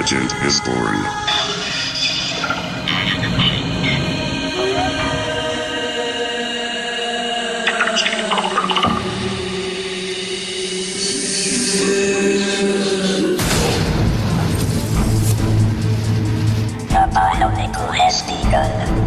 legend is born. The BIONICLE has begun.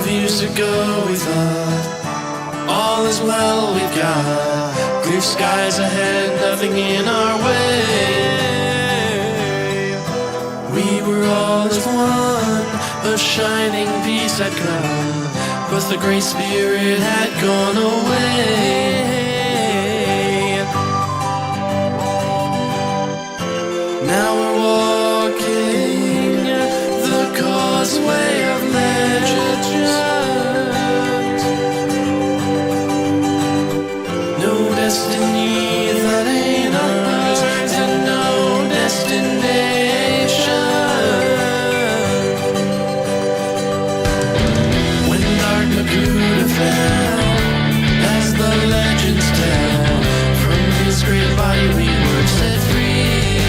Years ago we thought all is well, we've got clear skies ahead, nothing in our way. We were all as one, a shining peace had come, but the great spirit had gone away. Now we're walking the Causeway of Legends. No destiny that ain't ours, and no destination. When dark Nakuda fell, as the legends tell, from his great body we were set free.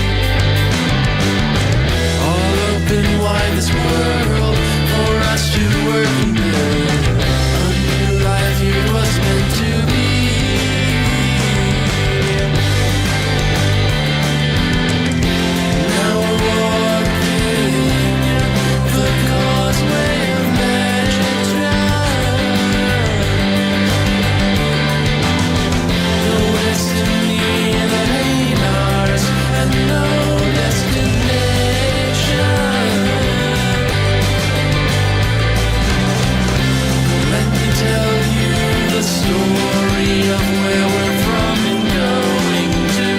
All open wide this world for us to work and build. A new life here was meant to be. Now we're walking the Causeway of Legends. No destiny that ain't ours, and no destination. Let me tell you the story of where we're from and going to.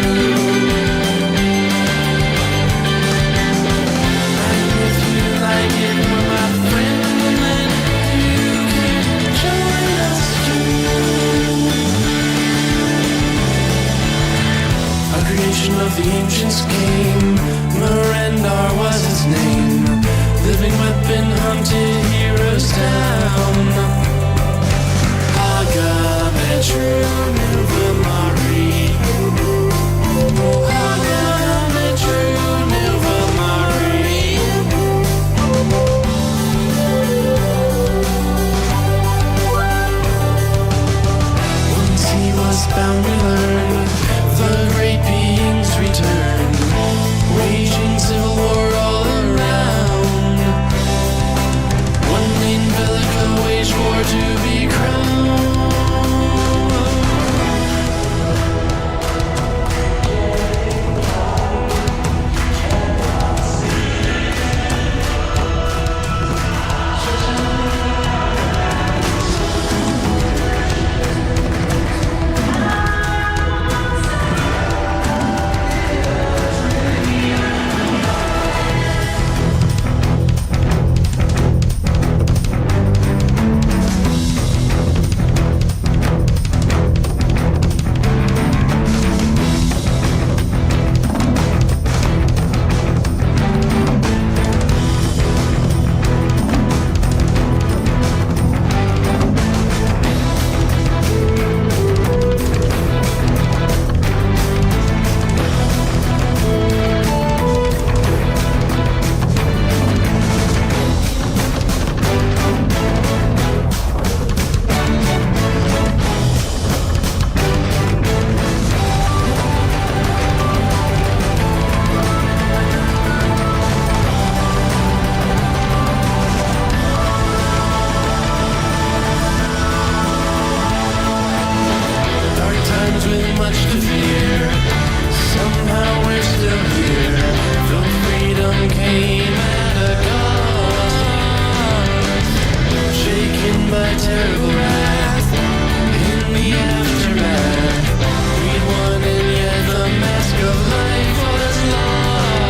And if you like it, we're my friend, and then you can join us too. A creation of the ancients came, Mirandar was his name. Living weapon hunted heroes down. Agametru Nuvalari. Agametru Nuvalari. Once he was bound, we learned the great beings returned, waging civil war all around. One main Bellica waged war to be crowned. Life was lost.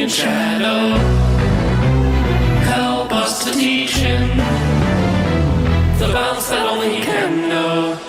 in shadow. Help us to teach him the balance that only he can know.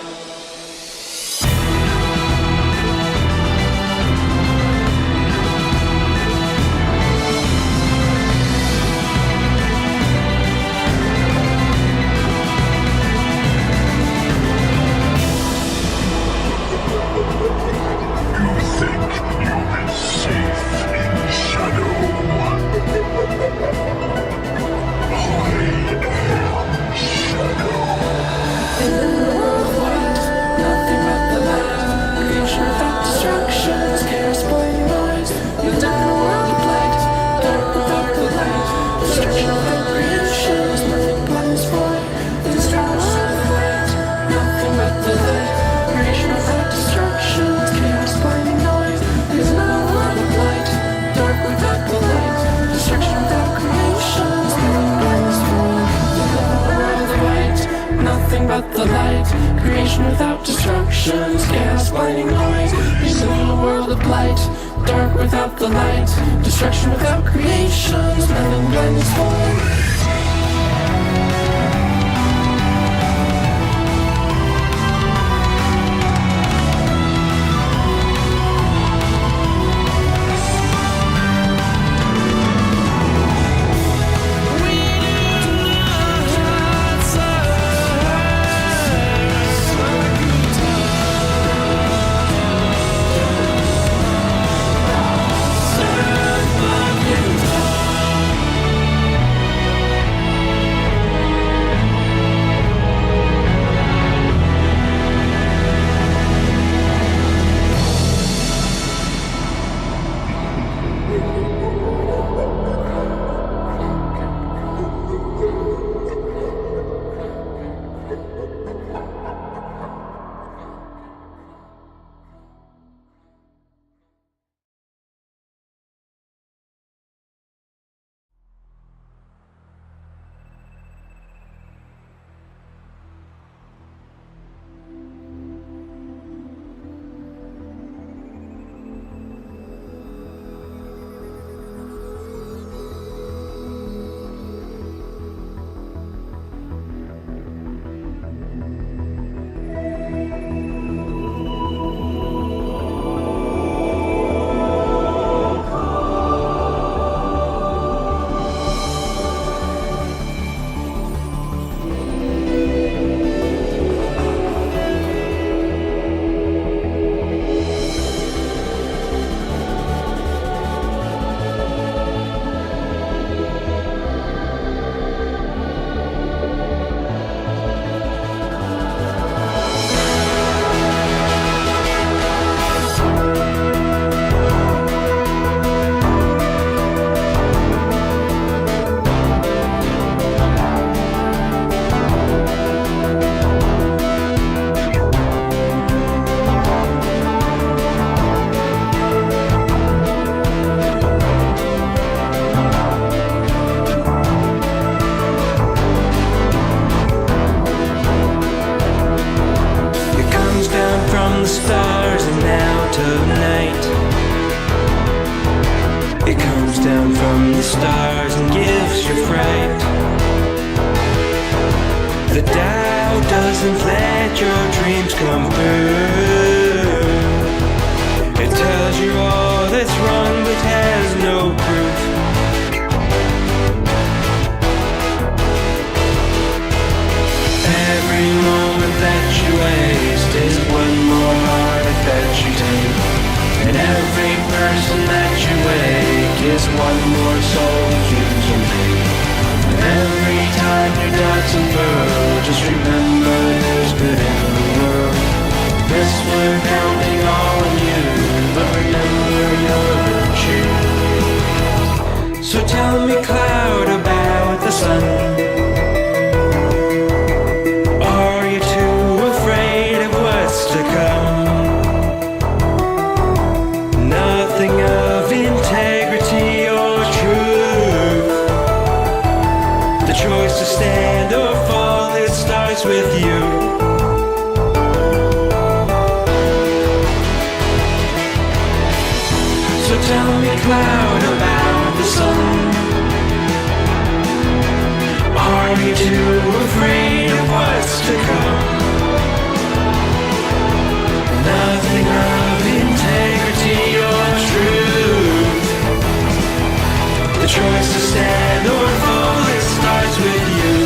But the light, creation without distractions, chaos, blinding noise. He's in a world of light, dark without the light, destruction without creations, nothing blind is void. Stars and gives you fright. The Tao doesn't let your dreams come true. It tells you all that's wrong but has no proof. Every moment that you waste is one more heartache that you take. And every person that you wake is one more soul you can make. And every time your doubts unfurl, just remember there's good in the world. Yes, we're counting all on you, but remember your virtue. So tell me, cloud, about the sun. Are you too afraid of what's to come? Nothing of integrity or truth. The choice to stand or fall, it starts with you. So tell me, cloud, about the sun. Are you too afraid of what's to come? Nothing of integrity or truth. The choice to stand or fall, it starts with you.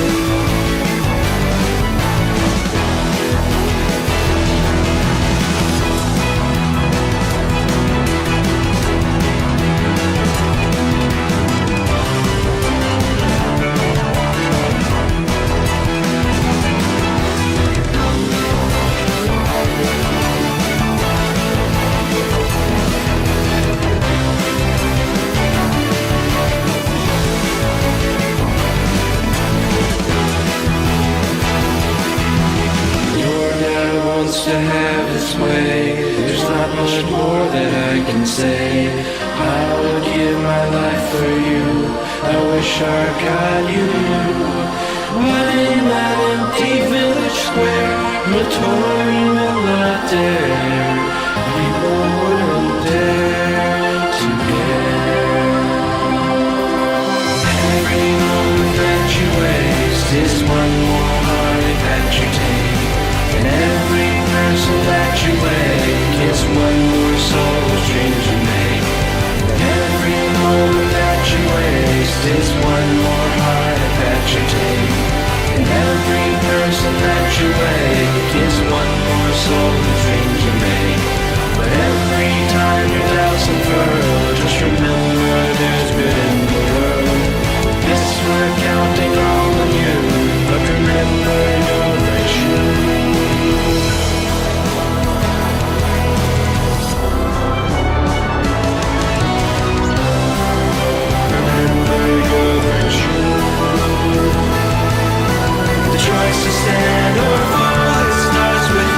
To have its way, there's not much more that I can say. I would give my life for you, I wish our God you knew. But in that empty village square, Notori will not dare, people wouldn't dare to care. Every moment that you waste is one more heartache that you take. And every person that you wake is one more soul change you make. Every moment that you waste is one more heart that you take. And every person that you wake is one more soul change you make. But every time your doubts unfurl, just remember there's good in the world. Yes, we're counting all on you, but remember you're very sure. The choice to stand or fall, it starts with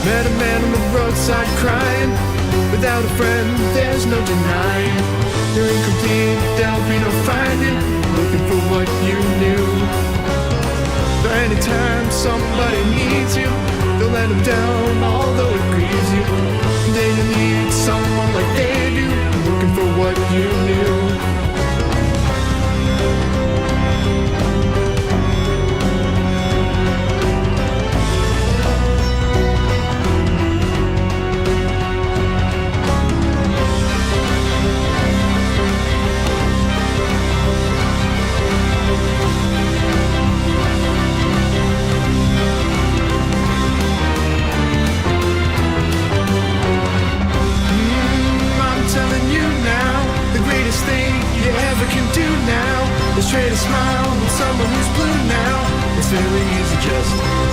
Met a man on the roadside crying. Without a friend, there's no denying. You're incomplete, there'll be no finding. Looking for what you knew. But anytime somebody needs you, don't let them down, although it grieves you. Then you need Always trade a smile with someone who's blue now. It's fairly easy just.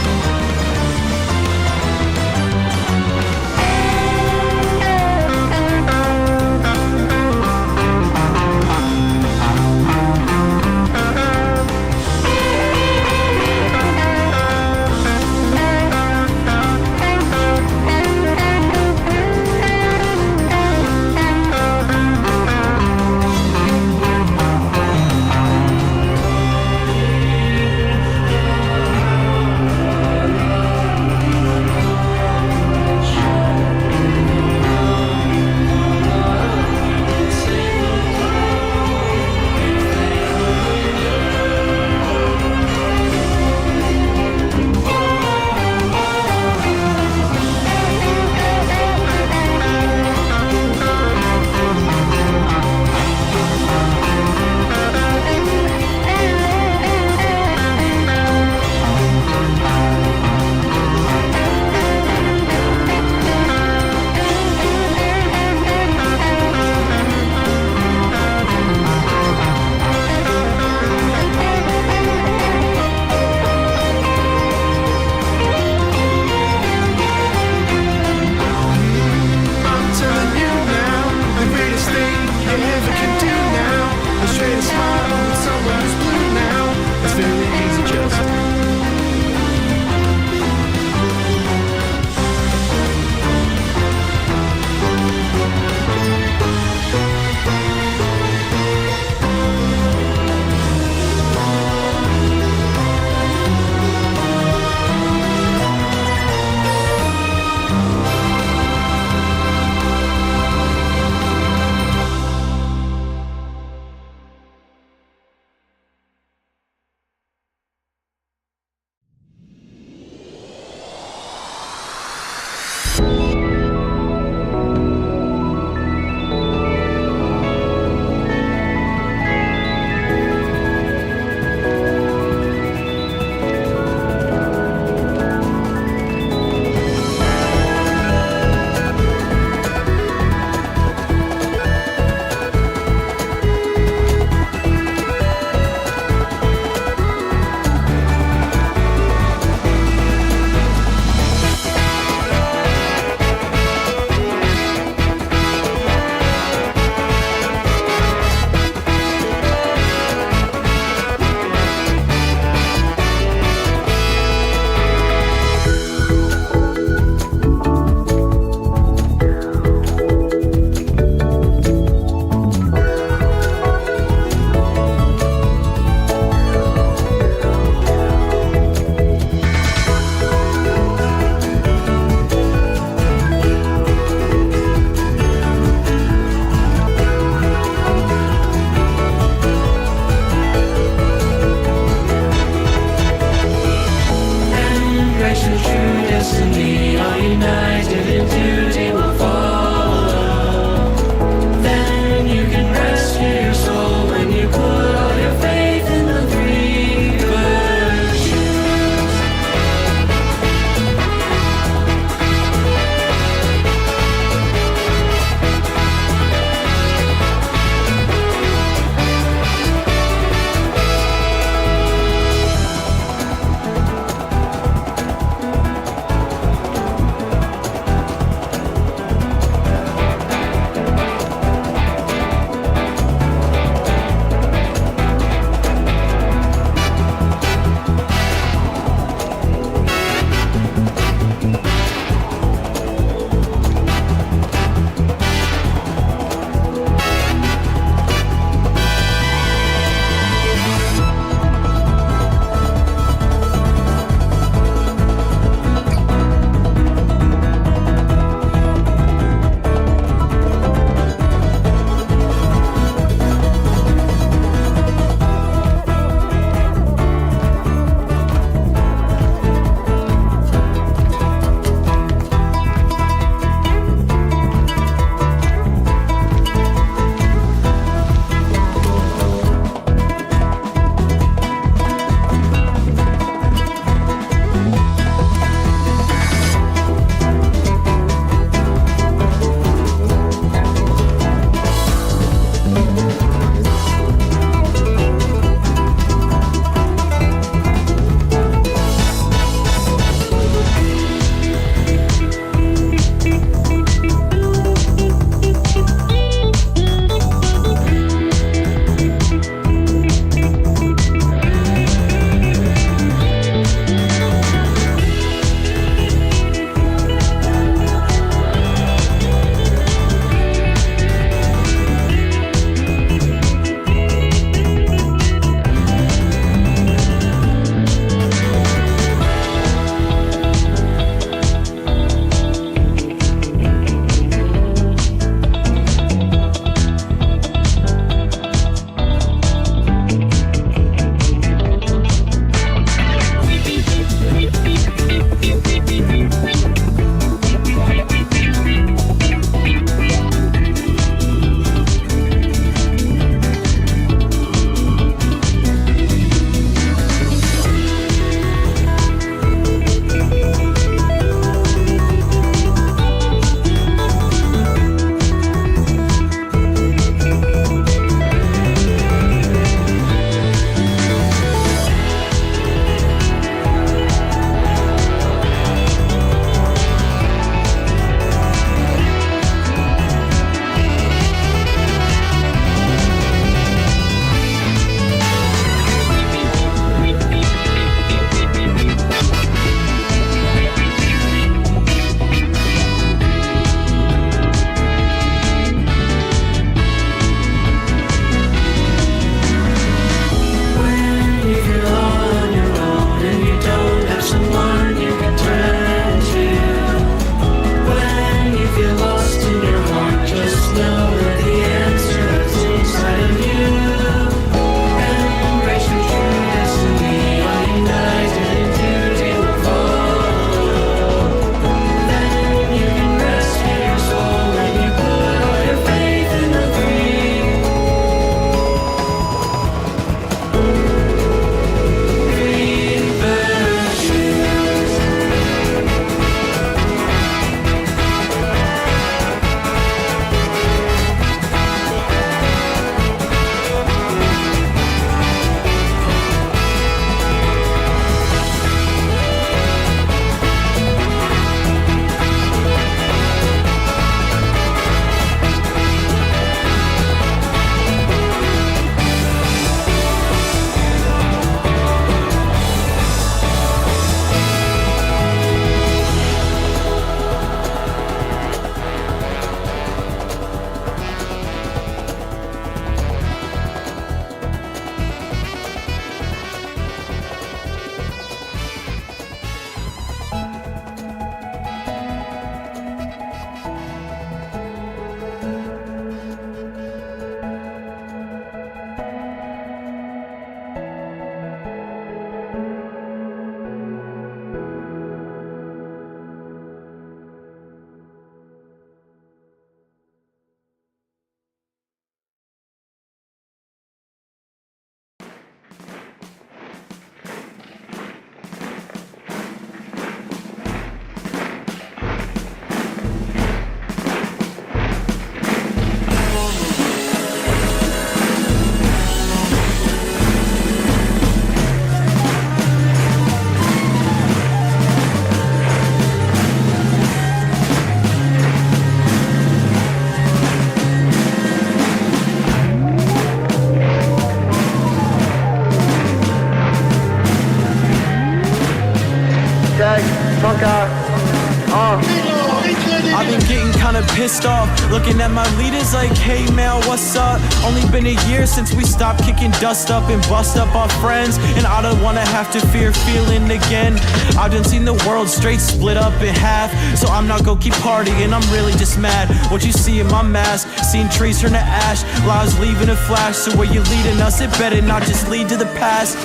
start pissed off, looking at my leaders like, hey man, what's up? Only been a year since we stopped kicking dust up and bust up our friends, and I don't wanna have to fear feeling again. I've done seen the world straight split up in half, so I'm not gonna keep partying, I'm really just mad. What you see in my mask, seeing trees turn to ash, lives leaving a flash, so where you leading us, it better not just lead to the past.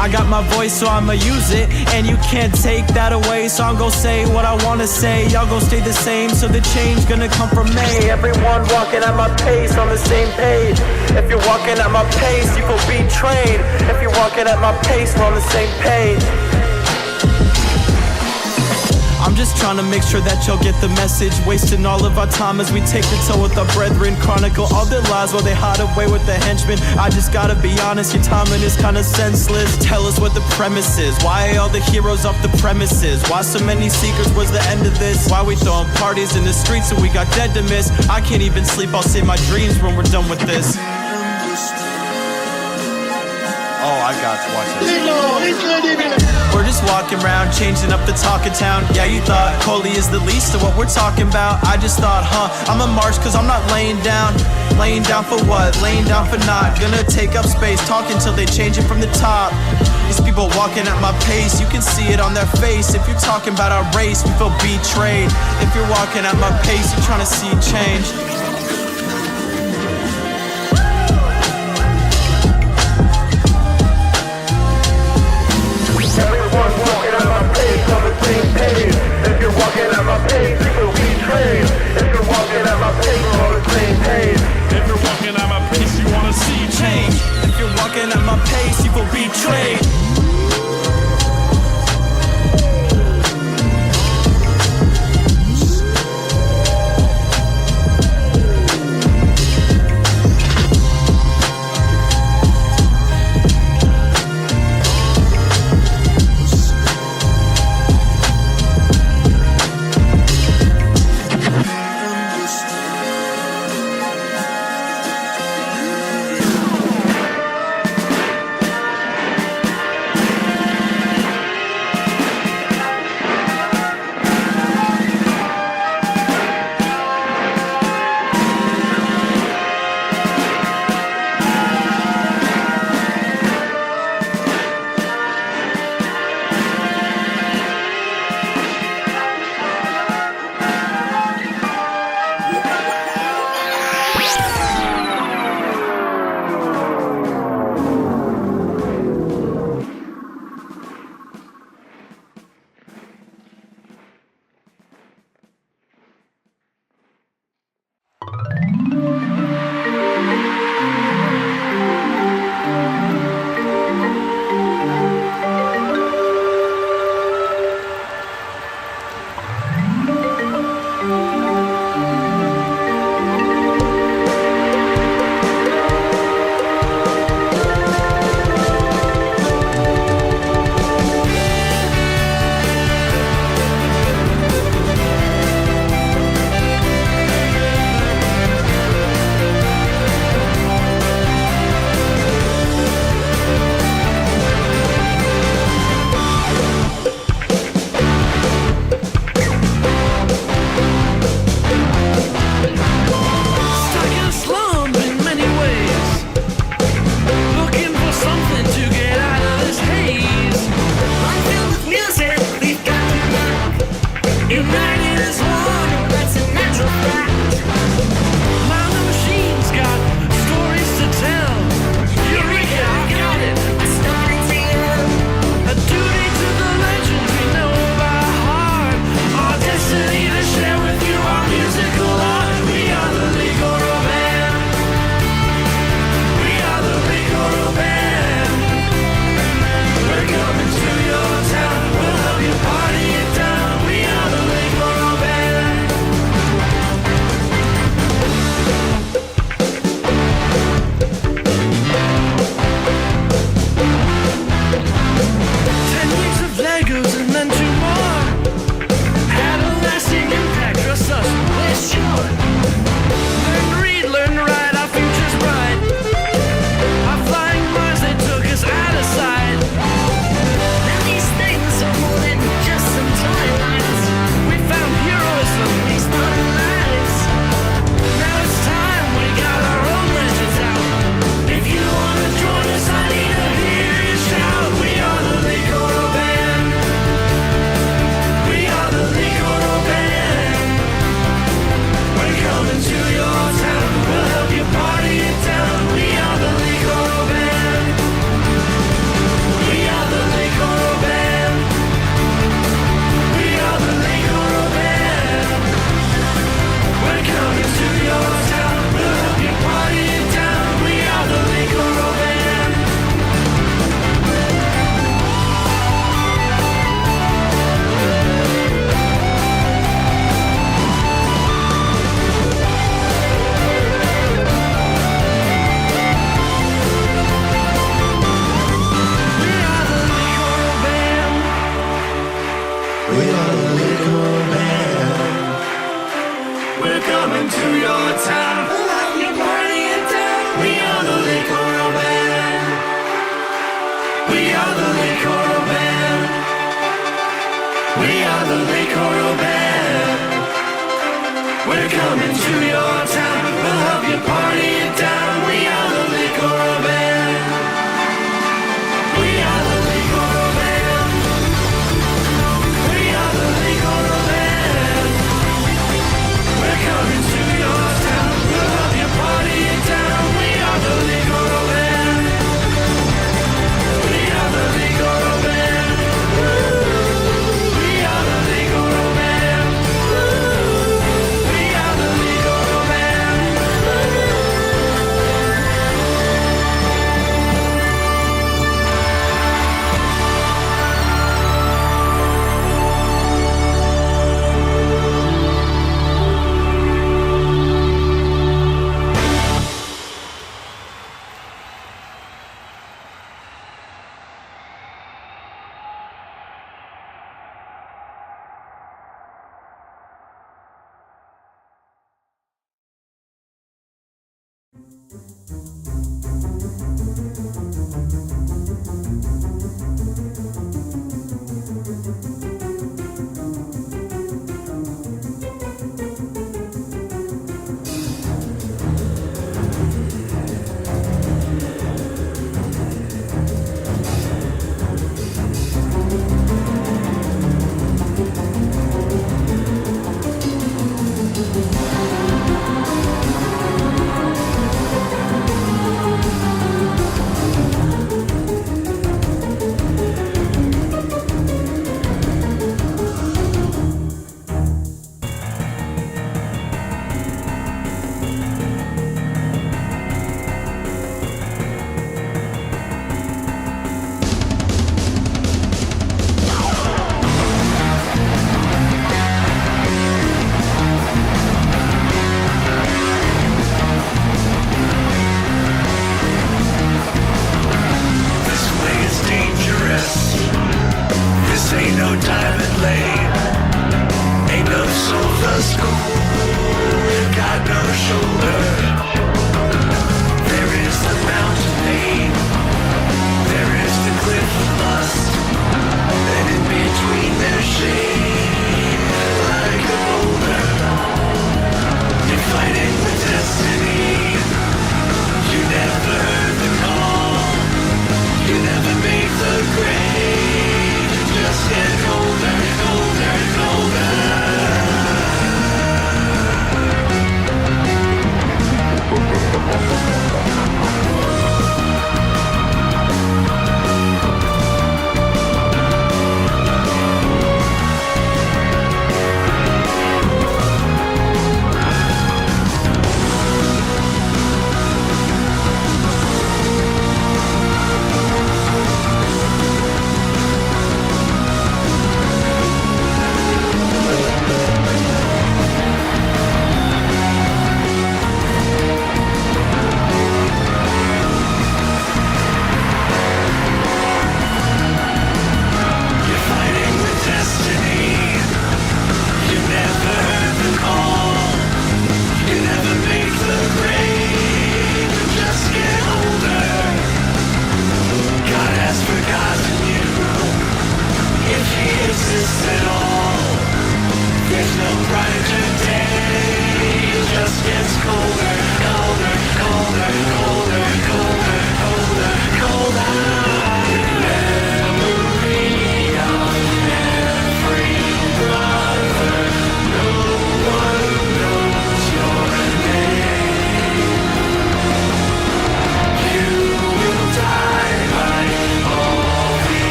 I got my voice, so I'ma use it, and you can't take that away, so I'm gon' say what I wanna say. Y'all gon' stay the same, so the change gonna come from me. Everyone walking at my pace, on the same page. If you're walking at my pace, you feel betrayed. If you're walking at my pace, we're on the same page. I'm just trying to make sure that y'all get the message. Wasting all of our time as we take the toll with our brethren. Chronicle all their lies while they hide away with the henchmen. I just gotta be honest, your timing is kinda senseless. Tell us what the premise is. Why are all the heroes off the premises? Why so many seekers? Where's the end of this? Why we throwing parties in the streets and we got dead to miss? I can't even sleep, I'll save my dreams when we're done with this. Oh, I got you, watch this. We're just walking around, changing up the talk of town. Yeah, you thought Coley is the least of what we're talking about. I just thought, I'ma march cause I'm not laying down. Laying down for what? Laying down for not. Gonna take up space, talking till they change it from the top. These people walking at my pace, you can see it on their face. If you're talking about our race, we feel betrayed. If you're walking at my pace, you're trying to see change. If you're walking at my pace, you will be trained. If you're walking at my pace, we're on the same page. If you're walking at my pace, you wanna see change. If you're walking at my pace, you will be betrayed.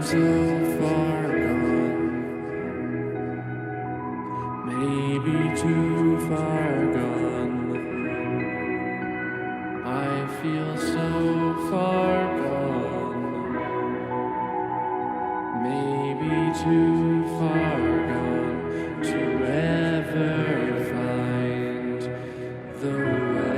so far gone, maybe too far gone. I feel so far gone, maybe too far gone to ever find the way.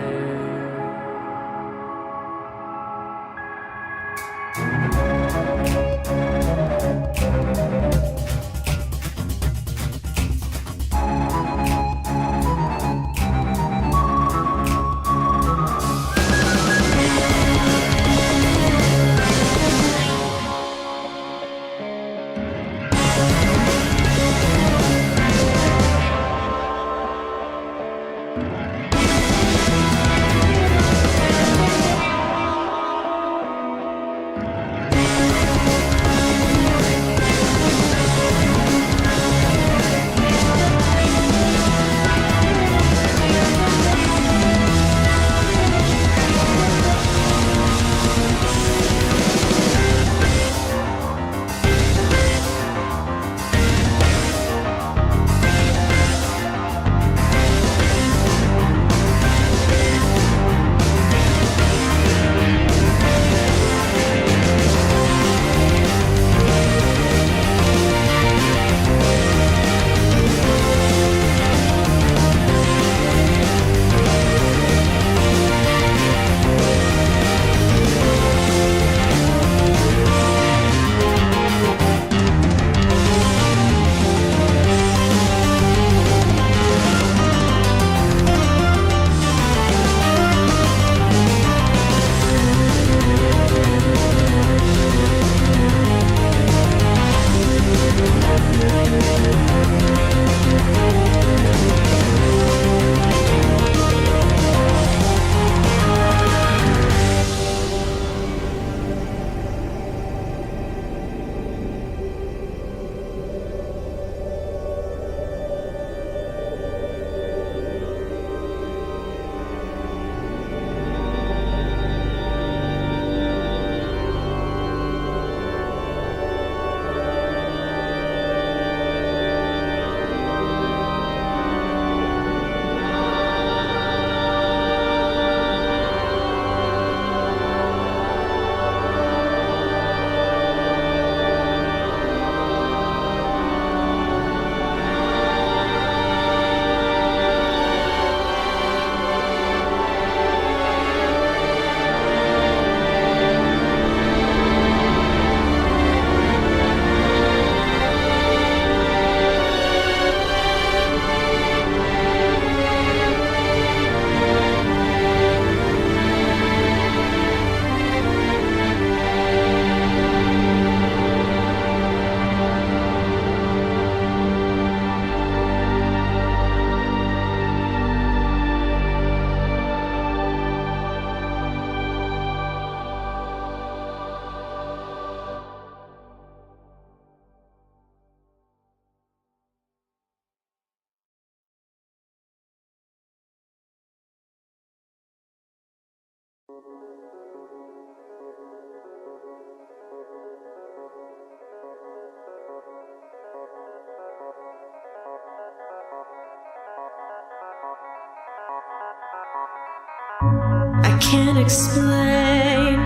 I can't explain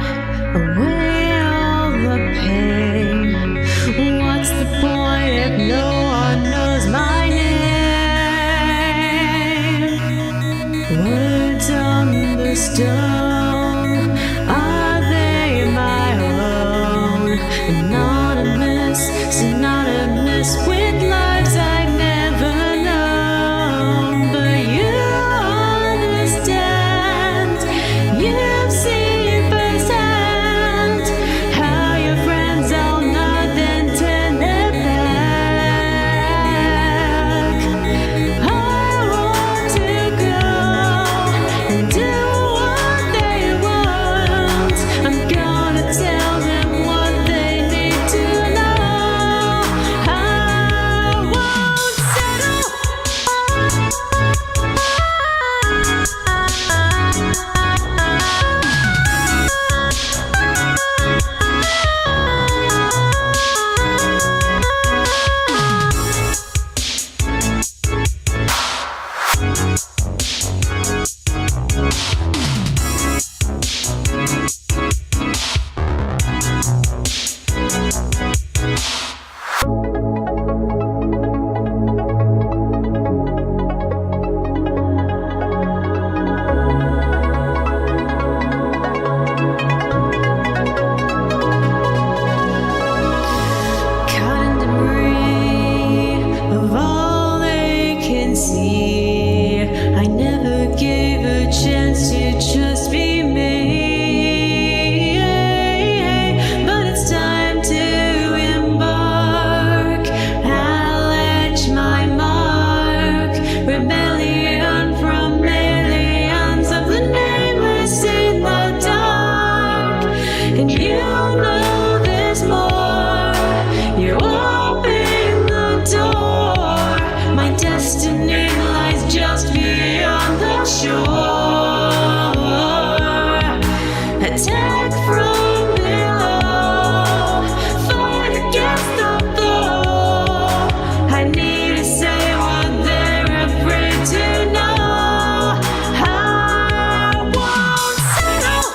away all the pain. What's the point if no one knows my name? Words on the stone, are they my own? Anonymous, synonymous with lives I've never known. But you understand, you've seen and you know there's more. You open the door. My destiny lies just beyond the shore. Attack from below, fight against the foe. I need to say what they're afraid to know. I won't settle.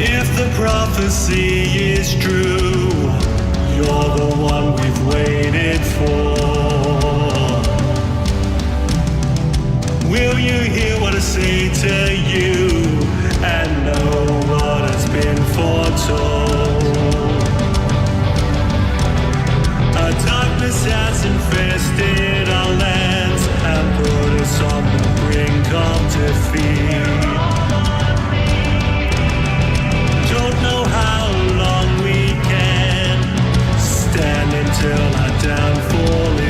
If the prophecy is true, you're the one we've waited for. Will you hear what I say to you and know what has been foretold? A darkness has infested our lands and put us on the brink of defeat. Don't know how long we can stand until our downfall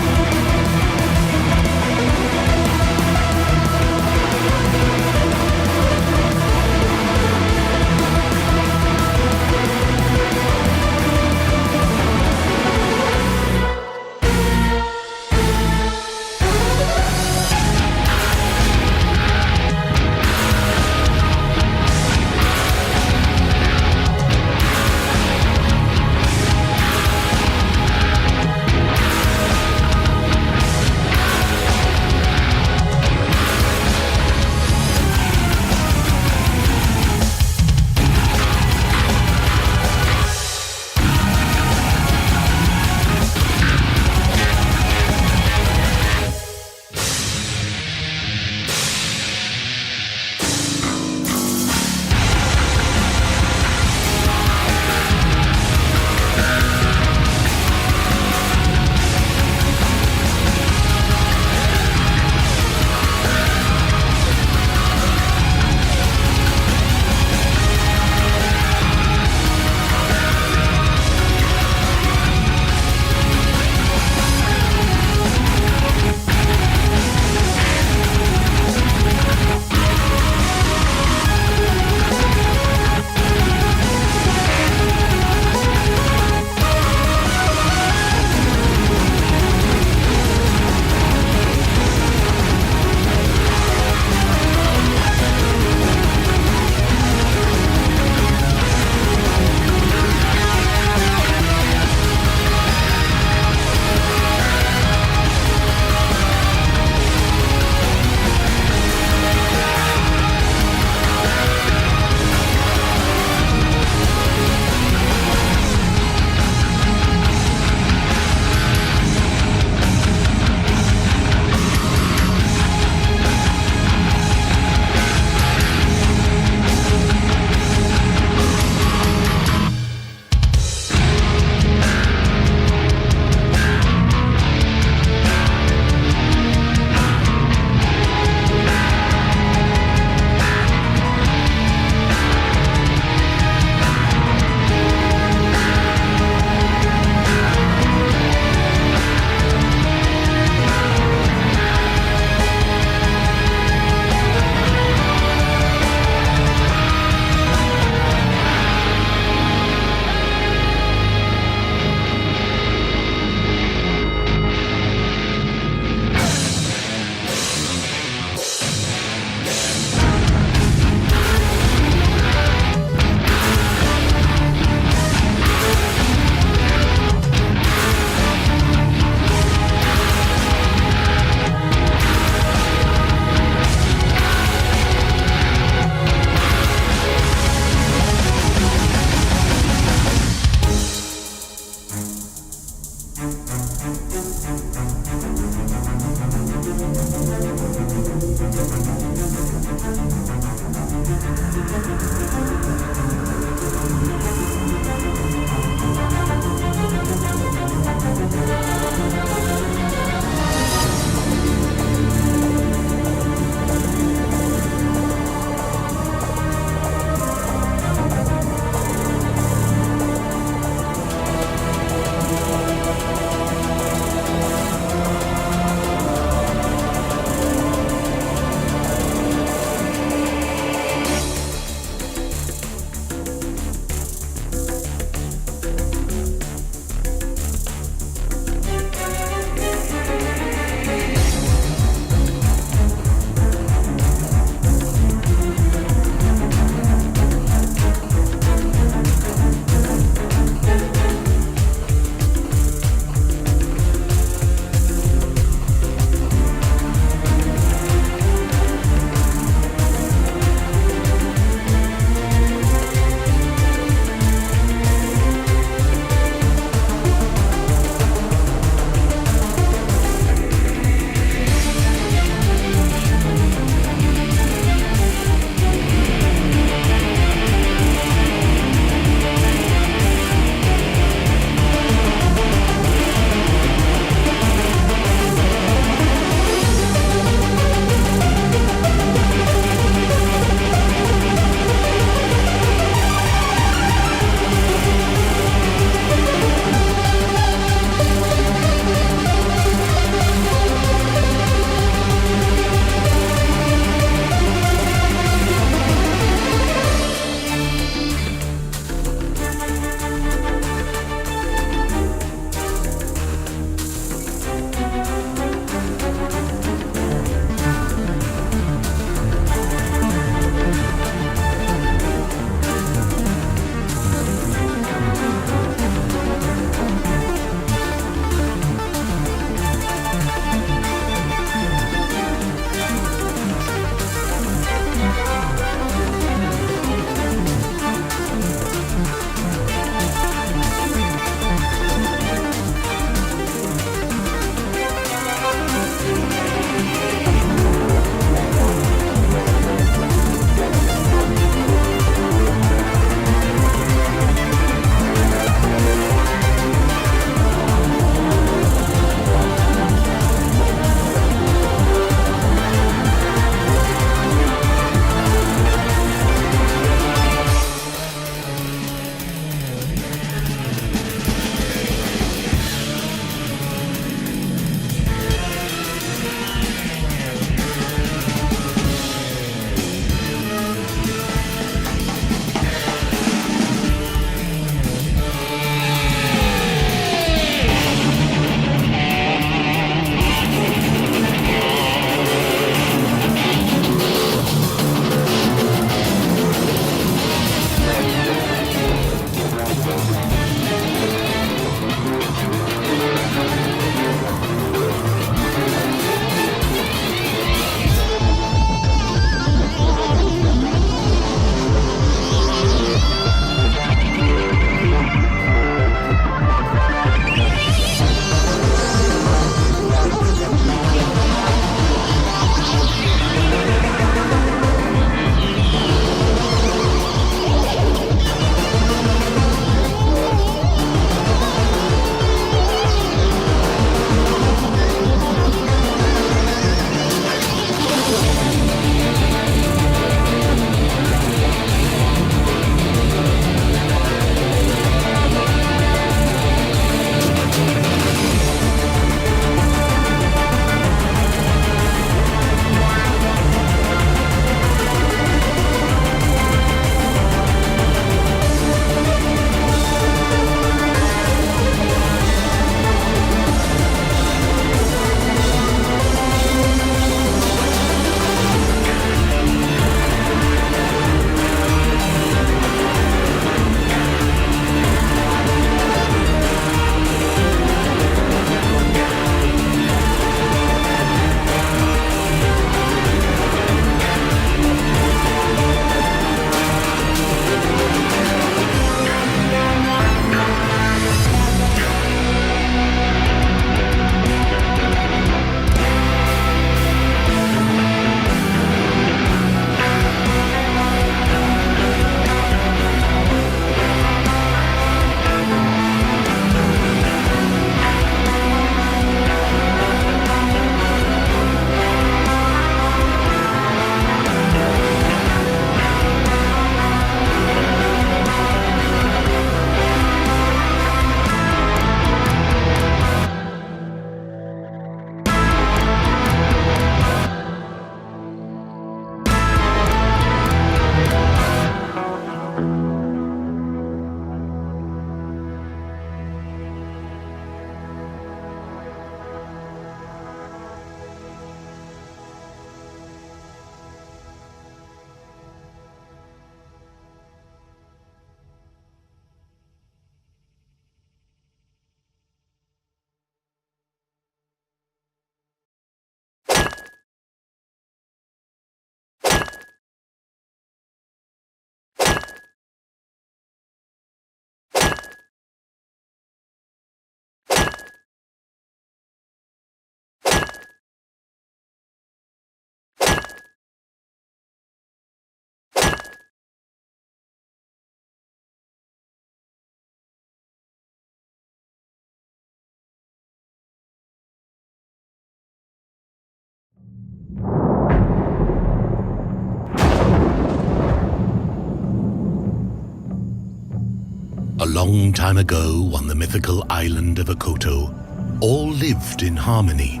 long time ago, on the mythical island of Okoto, all lived in harmony.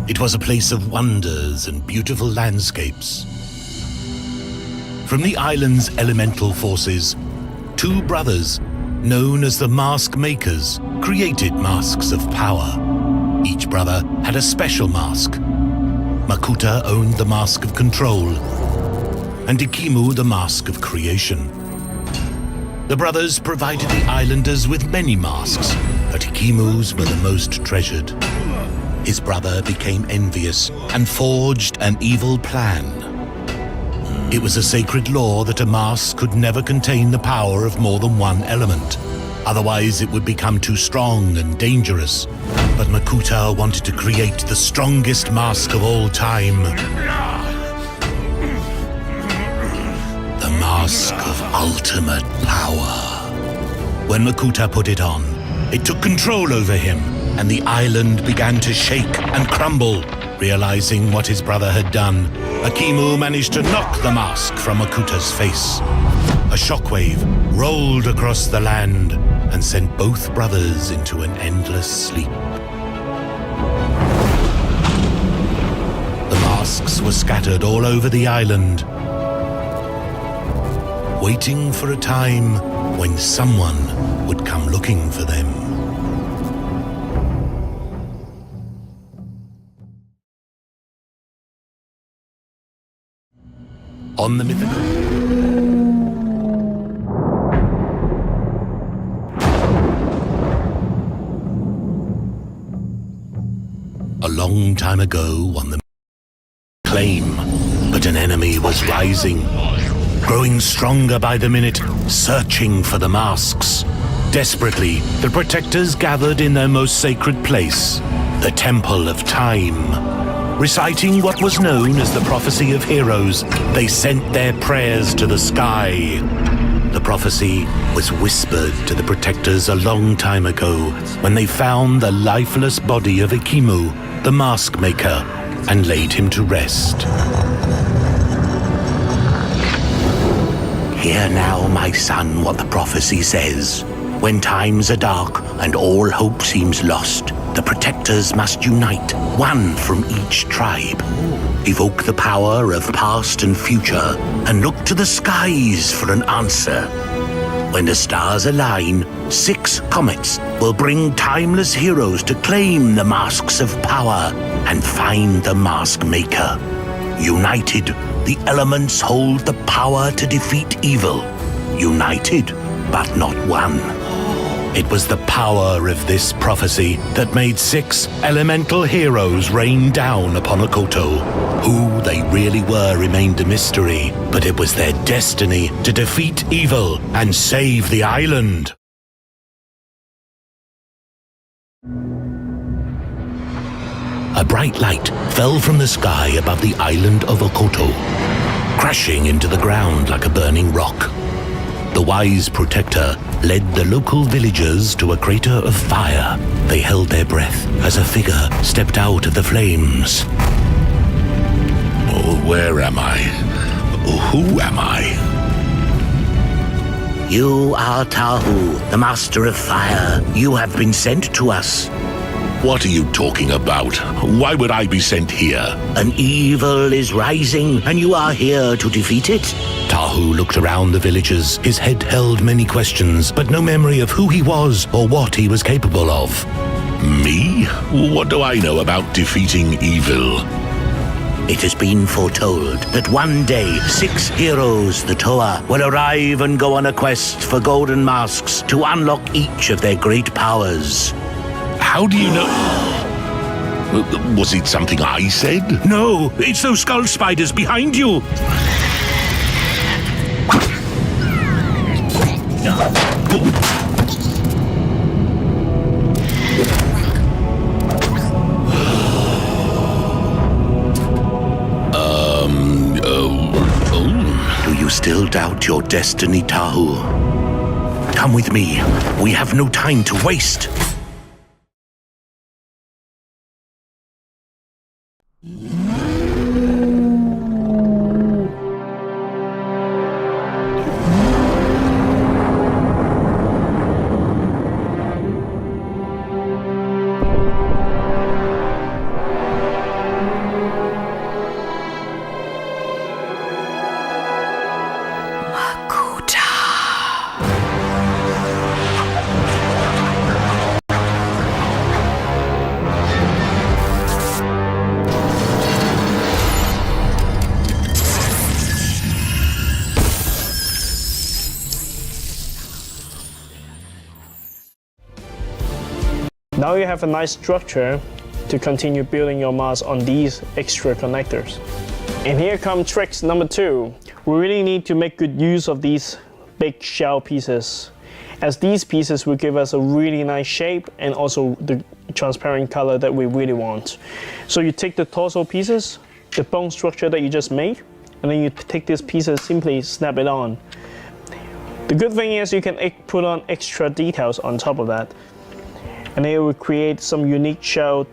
It was a place of wonders and beautiful landscapes. From the island's elemental forces, two brothers, known as the Mask Makers, created masks of power. Each brother had a special mask. Makuta owned the mask of control, and Ikimu the mask of creation. The brothers provided the islanders with many masks, but Ikimu's were the most treasured. His brother became envious and forged an evil plan. It was a sacred law that a mask could never contain the power of more than one element. Otherwise, it would become too strong and dangerous. But Makuta wanted to create the strongest mask of all time. The mask of ultimate power. When Makuta put it on, it took control over him, and the island began to shake and crumble. Realizing what his brother had done, Ikimu managed to knock the mask from Makuta's face. A shockwave rolled across the land and sent both brothers into an endless sleep. The masks were scattered all over the island, waiting for a time when someone would come looking for them. On the mythical... A long time ago on the claim, but an enemy was rising, growing stronger by the minute, searching for the masks. Desperately, the protectors gathered in their most sacred place, the Temple of Time. Reciting what was known as the Prophecy of Heroes, they sent their prayers to the sky. The prophecy was whispered to the protectors a long time ago when they found the lifeless body of Ikimu, the mask maker, and laid him to rest. Hear now, my son, what the prophecy says. When times are dark and all hope seems lost, the protectors must unite, one from each tribe. Evoke the power of past and future and look to the skies for an answer. When the stars align, 6 comets will bring timeless heroes to claim the masks of power and find the mask maker. United, the elements hold the power to defeat evil. United, but not one. It was the power of this prophecy that made 6 elemental heroes rain down upon Okoto. Who they really were remained a mystery, but it was their destiny to defeat evil and save the island. A bright light fell from the sky above the island of Okoto, crashing into the ground like a burning rock. The wise protector led the local villagers to a crater of fire. They held their breath as a figure stepped out of the flames. Oh, where am I? Who am I? You are Tahu, the master of fire. You have been sent to us. What are you talking about? Why would I be sent here? An evil is rising, and you are here to defeat it. Tahu looked around the villagers. His head held many questions, but no memory of who he was or what he was capable of. Me? What do I know about defeating evil? It has been foretold that one day 6 heroes, the Toa, will arrive and go on a quest for golden masks to unlock each of their great powers. How do you know? Was it something I said? No, it's those skull spiders behind you. Do you still doubt your destiny, Tahu? Come with me. We have no time to waste. Now you have a nice structure to continue building your mask on these extra connectors. And here comes tricks number 2. We really need to make good use of these big shell pieces, as these pieces will give us a really nice shape and also the transparent color that we really want. So you take the torso pieces, the bone structure that you just made, and then you take these pieces, simply snap it on. The good thing is you can put on extra details on top of that, and it will create some unique shell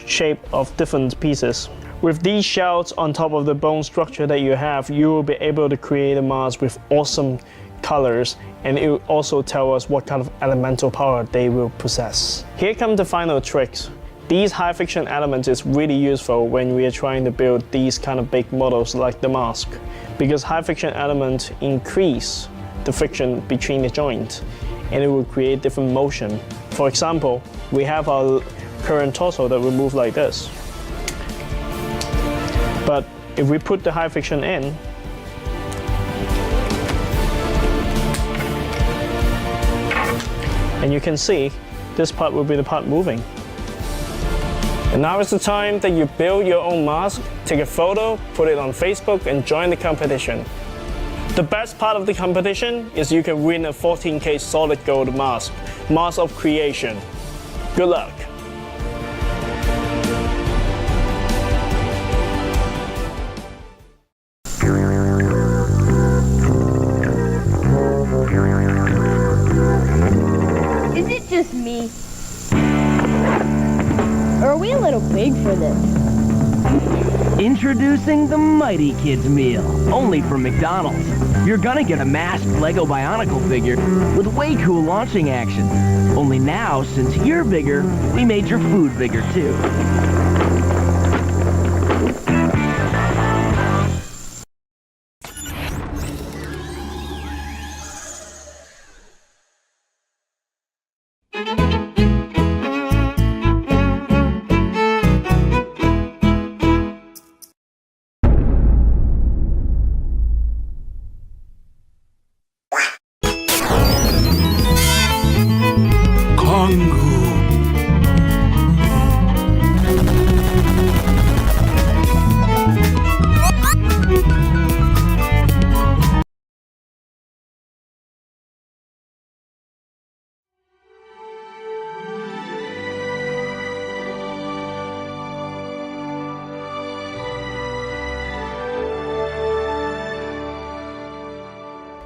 shape of different pieces. With these shells on top of the bone structure that you have, you will be able to create a mask with awesome colors, and it will also tell us what kind of elemental power they will possess. Here come the final tricks. These high friction elements is really useful when we are trying to build these kind of big models like the mask, because high friction elements increase the friction between the joints, and it will create different motion. For example, we have our current torso that will move like this. But if we put the high friction in, and you can see this part will be the part moving. And now is the time that you build your own mask, take a photo, put it on Facebook, and join the competition. The best part of the competition is you can win a 14K solid gold mask, Mask of Creation. Good luck. Is it just me? Or are we a little big for this? Introducing the Mighty Kids meal, only from McDonald's. You're gonna get a masked Lego BIONICLE figure with way cool launching action. Only now, since you're bigger, we made your food bigger too.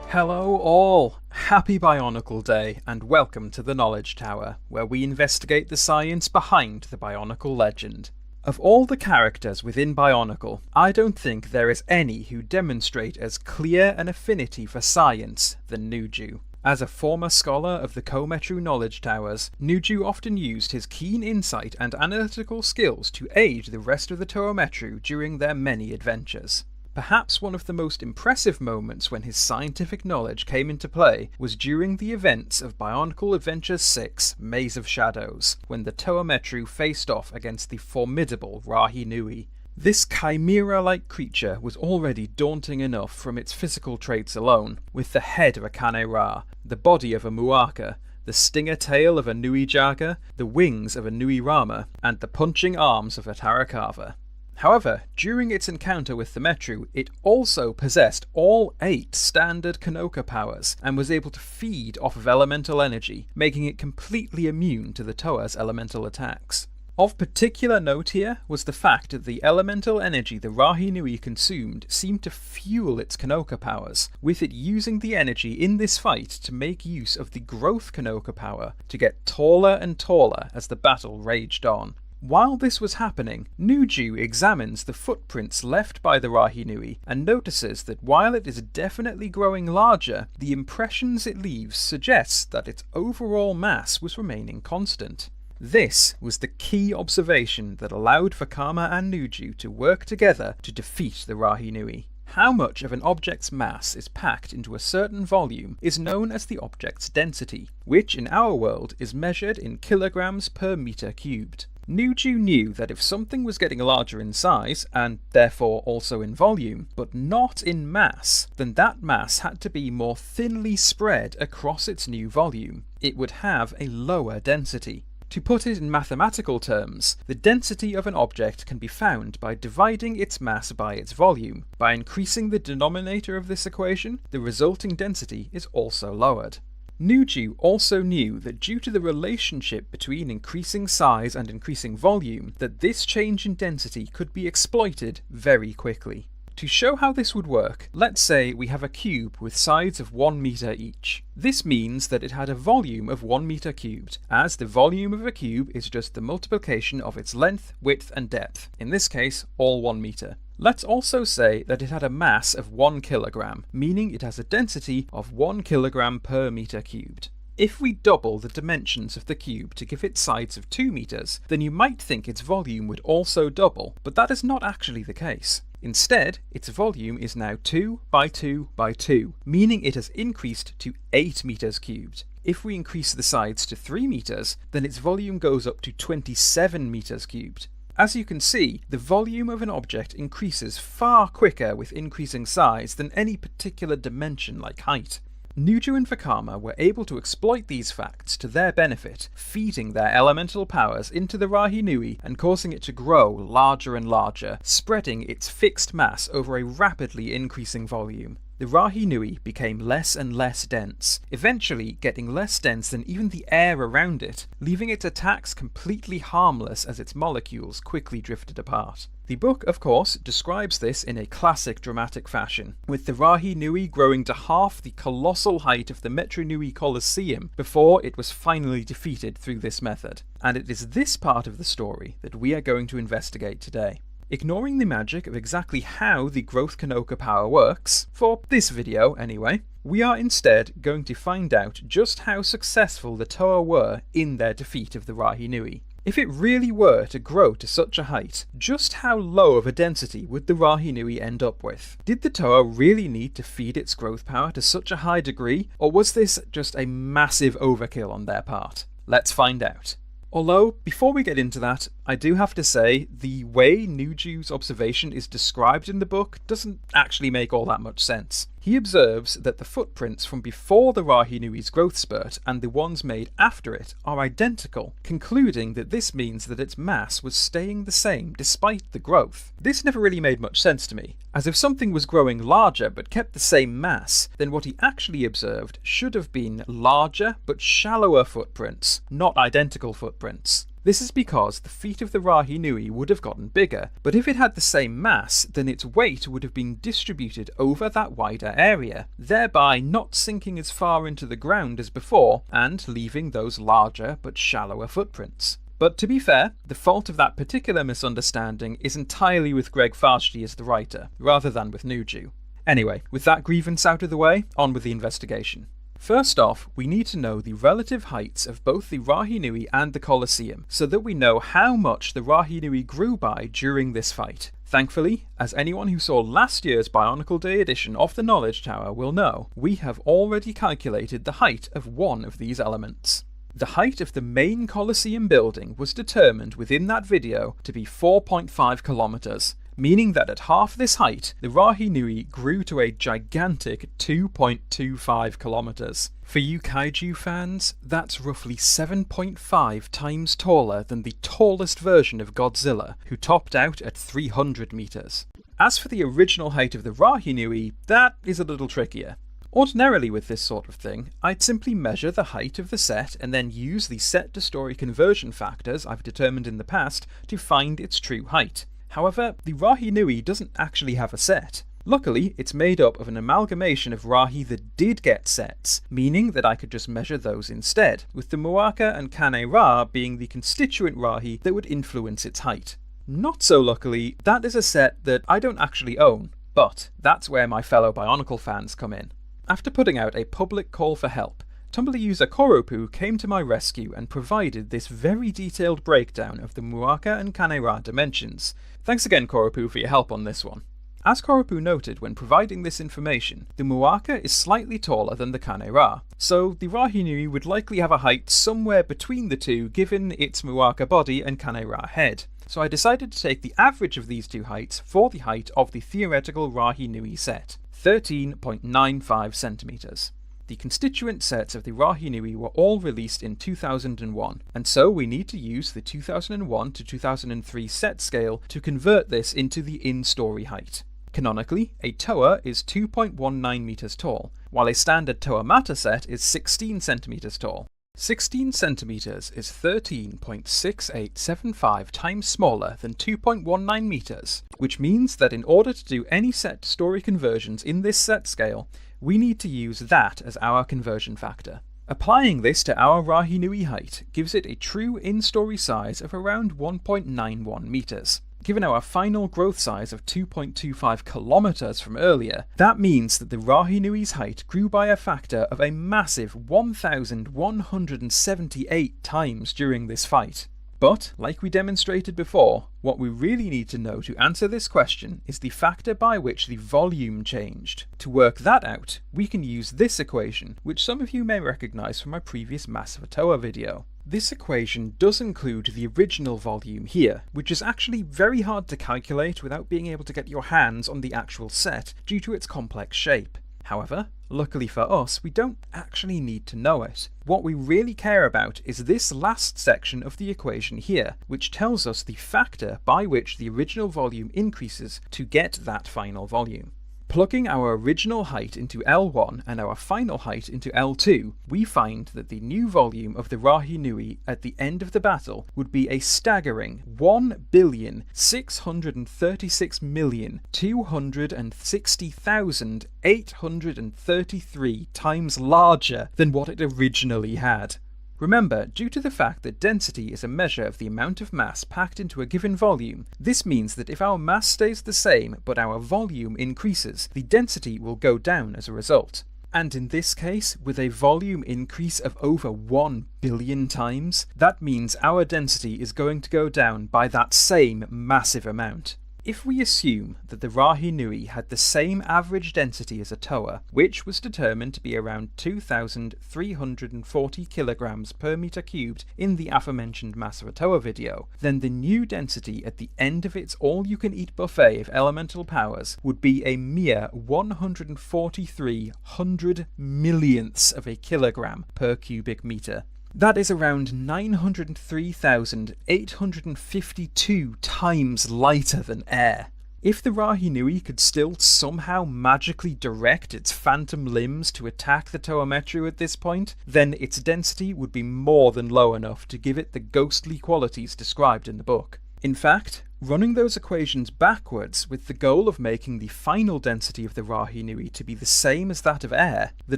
Hello all! Happy Bionicle Day and welcome to the Knowledge Tower, where we investigate the science behind the Bionicle legend. Of all the characters within Bionicle, I don't think there is any who demonstrate as clear an affinity for science than Nuju. As a former scholar of the Kometru Knowledge Towers, Nuju often used his keen insight and analytical skills to aid the rest of the Tometru during their many adventures. Perhaps one of the most impressive moments when his scientific knowledge came into play was during the events of Bionicle Adventure 6 Maze of Shadows, when the Tometru faced off against the formidable Rahi Nui. This chimera-like creature was already daunting enough from its physical traits alone, with the head of a Kane-Ra, the body of a Muaka, the stinger tail of a Nui Jaga, the wings of a Nui Rama, and the punching arms of a Tarakava. However, during its encounter with the Metru, it also possessed all 8 standard Kanoka powers, and was able to feed off of elemental energy, making it completely immune to the Toa's elemental attacks. Of particular note here was the fact that the elemental energy the Rahi Nui consumed seemed to fuel its Kanoka powers, with it using the energy in this fight to make use of the growth Kanoka power to get taller and taller as the battle raged on. While this was happening, Nuju examines the footprints left by the Rahi Nui and notices that while it is definitely growing larger, the impressions it leaves suggests that its overall mass was remaining constant. This was the key observation that allowed for Kama and Nuju to work together to defeat the Rahi Nui. How much of an object's mass is packed into a certain volume is known as the object's density, which in our world is measured in kilograms per meter cubed. Nuju knew that if something was getting larger in size, and therefore also in volume, but not in mass, then that mass had to be more thinly spread across its new volume. It would have a lower density. To put it in mathematical terms, the density of an object can be found by dividing its mass by its volume. By increasing the denominator of this equation, the resulting density is also lowered. Nuju also knew that due to the relationship between increasing size and increasing volume, that this change in density could be exploited very quickly. To show how this would work, let's say we have a cube with sides of 1 meter each. This means that it had a volume of 1 meter cubed, as the volume of a cube is just the multiplication of its length, width and depth, in this case all 1 meter. Let's also say that it had a mass of 1 kilogram, meaning it has a density of 1 kilogram per meter cubed. If we double the dimensions of the cube to give it sides of 2 meters, then you might think its volume would also double, but that is not actually the case. Instead, its volume is now 2 by 2 by 2, meaning it has increased to 8 meters cubed. If we increase the sides to 3 meters, then its volume goes up to 27 meters cubed. As you can see, the volume of an object increases far quicker with increasing size than any particular dimension like height. Nuju and Vakama were able to exploit these facts to their benefit, feeding their elemental powers into the Rahi Nui and causing it to grow larger and larger, spreading its fixed mass over a rapidly increasing volume. The Rahi Nui became less and less dense, eventually getting less dense than even the air around it, leaving its attacks completely harmless as its molecules quickly drifted apart. The book, of course, describes this in a classic dramatic fashion, with the Rahi Nui growing to half the colossal height of the Metru Nui Colosseum before it was finally defeated through this method. And it is this part of the story that we are going to investigate today. Ignoring the magic of exactly how the Growth Kanoka power works, for this video anyway, we are instead going to find out just how successful the Toa were in their defeat of the Rahi Nui. If it really were to grow to such a height, just how low of a density would the Rahi Nui end up with? Did the Toa really need to feed its growth power to such a high degree, or was this just a massive overkill on their part? Let's find out. Although, before we get into that, I do have to say the way Nuju's observation is described in the book doesn't actually make all that much sense. He observes that the footprints from before the Rahi Nui's growth spurt and the ones made after it are identical, concluding that this means that its mass was staying the same despite the growth. This never really made much sense to me, as if something was growing larger but kept the same mass, then what he actually observed should have been larger but shallower footprints, not identical footprints. This is because the feet of the Rahi Nui would have gotten bigger, but if it had the same mass, then its weight would have been distributed over that wider area, thereby not sinking as far into the ground as before, and leaving those larger but shallower footprints. But to be fair, the fault of that particular misunderstanding is entirely with Greg Farshdi as the writer, rather than with Nuju. Anyway, with that grievance out of the way, on with the investigation. First off, we need to know the relative heights of both the Rahi Nui and the Colosseum, so that we know how much the Rahi Nui grew by during this fight. Thankfully, as anyone who saw last year's Bionicle Day edition of the Knowledge Tower will know, we have already calculated the height of one of these elements. The height of the main Colosseum building was determined within that video to be 4.5 kilometers. Meaning that at half this height, the Rahi Nui grew to a gigantic 2.25 kilometers. For you kaiju fans, that's roughly 7.5 times taller than the tallest version of Godzilla, who topped out at 300 meters. As for the original height of the Rahi Nui, that is a little trickier. Ordinarily with this sort of thing, I'd simply measure the height of the set and then use the set to story conversion factors I've determined in the past to find its true height. However, the Rahi Nui doesn't actually have a set. Luckily, it's made up of an amalgamation of Rahi that did get sets, meaning that I could just measure those instead, with the Muaka and Kane Ra being the constituent Rahi that would influence its height. Not so luckily, that is a set that I don't actually own, but that's where my fellow Bionicle fans come in. After putting out a public call for help, Tumblr user Koropu came to my rescue and provided this very detailed breakdown of the Muaka and Kane Ra dimensions. Thanks again Koropu for your help on this one. As Koropu noted when providing this information, the Muaka is slightly taller than the Kane Ra, so the Rahi Nui would likely have a height somewhere between the two given its Muaka body and Kane Ra head. So I decided to take the average of these two heights for the height of the theoretical Rahi Nui set, 13.95 centimeters. The constituent sets of the Rahinui were all released in 2001, and so we need to use the 2001 to 2003 set scale to convert this into the in-story height. Canonically, a toa is 2.19 meters tall, while a standard toa mata set is 16 centimeters tall. 16 centimeters is 13.6875 times smaller than 2.19 meters, which means that in order to do any set story conversions in this set scale, we need to use that as our conversion factor. Applying this to our Rahinui height gives it a true in-story size of around 1.91 meters. Given our final growth size of 2.25 kilometers from earlier, that means that the Rahinui's height grew by a factor of a massive 1,178 times during this fight. But, like we demonstrated before, what we really need to know to answer this question is the factor by which the volume changed. To work that out, we can use this equation, which some of you may recognise from my previous Mass of a Toa video. This equation does include the original volume here, which is actually very hard to calculate without being able to get your hands on the actual set due to its complex shape. However, luckily for us, we don't actually need to know it. What we really care about is this last section of the equation here, which tells us the factor by which the original volume increases to get that final volume. Plugging our original height into L1 and our final height into L2, we find that the new volume of the Rahinui at the end of the battle would be a staggering 1,636,260,833 times larger than what it originally had. Remember, due to the fact that density is a measure of the amount of mass packed into a given volume, this means that if our mass stays the same but our volume increases, the density will go down as a result. And in this case, with a volume increase of over 1 billion times, that means our density is going to go down by that same massive amount. If we assume that the Rahinui had the same average density as a toa, which was determined to be around 2,340 kilograms per meter cubed in the aforementioned Mass of a Toa video, then the new density at the end of its all-you-can-eat buffet of elemental powers would be a mere 143 hundred millionths of a kilogram per cubic meter. That is around 903,852 times lighter than air. If the Rahinui could still somehow magically direct its phantom limbs to attack the Toa Metru at this point, then its density would be more than low enough to give it the ghostly qualities described in the book. In fact, running those equations backwards with the goal of making the final density of the Rahinui to be the same as that of air, the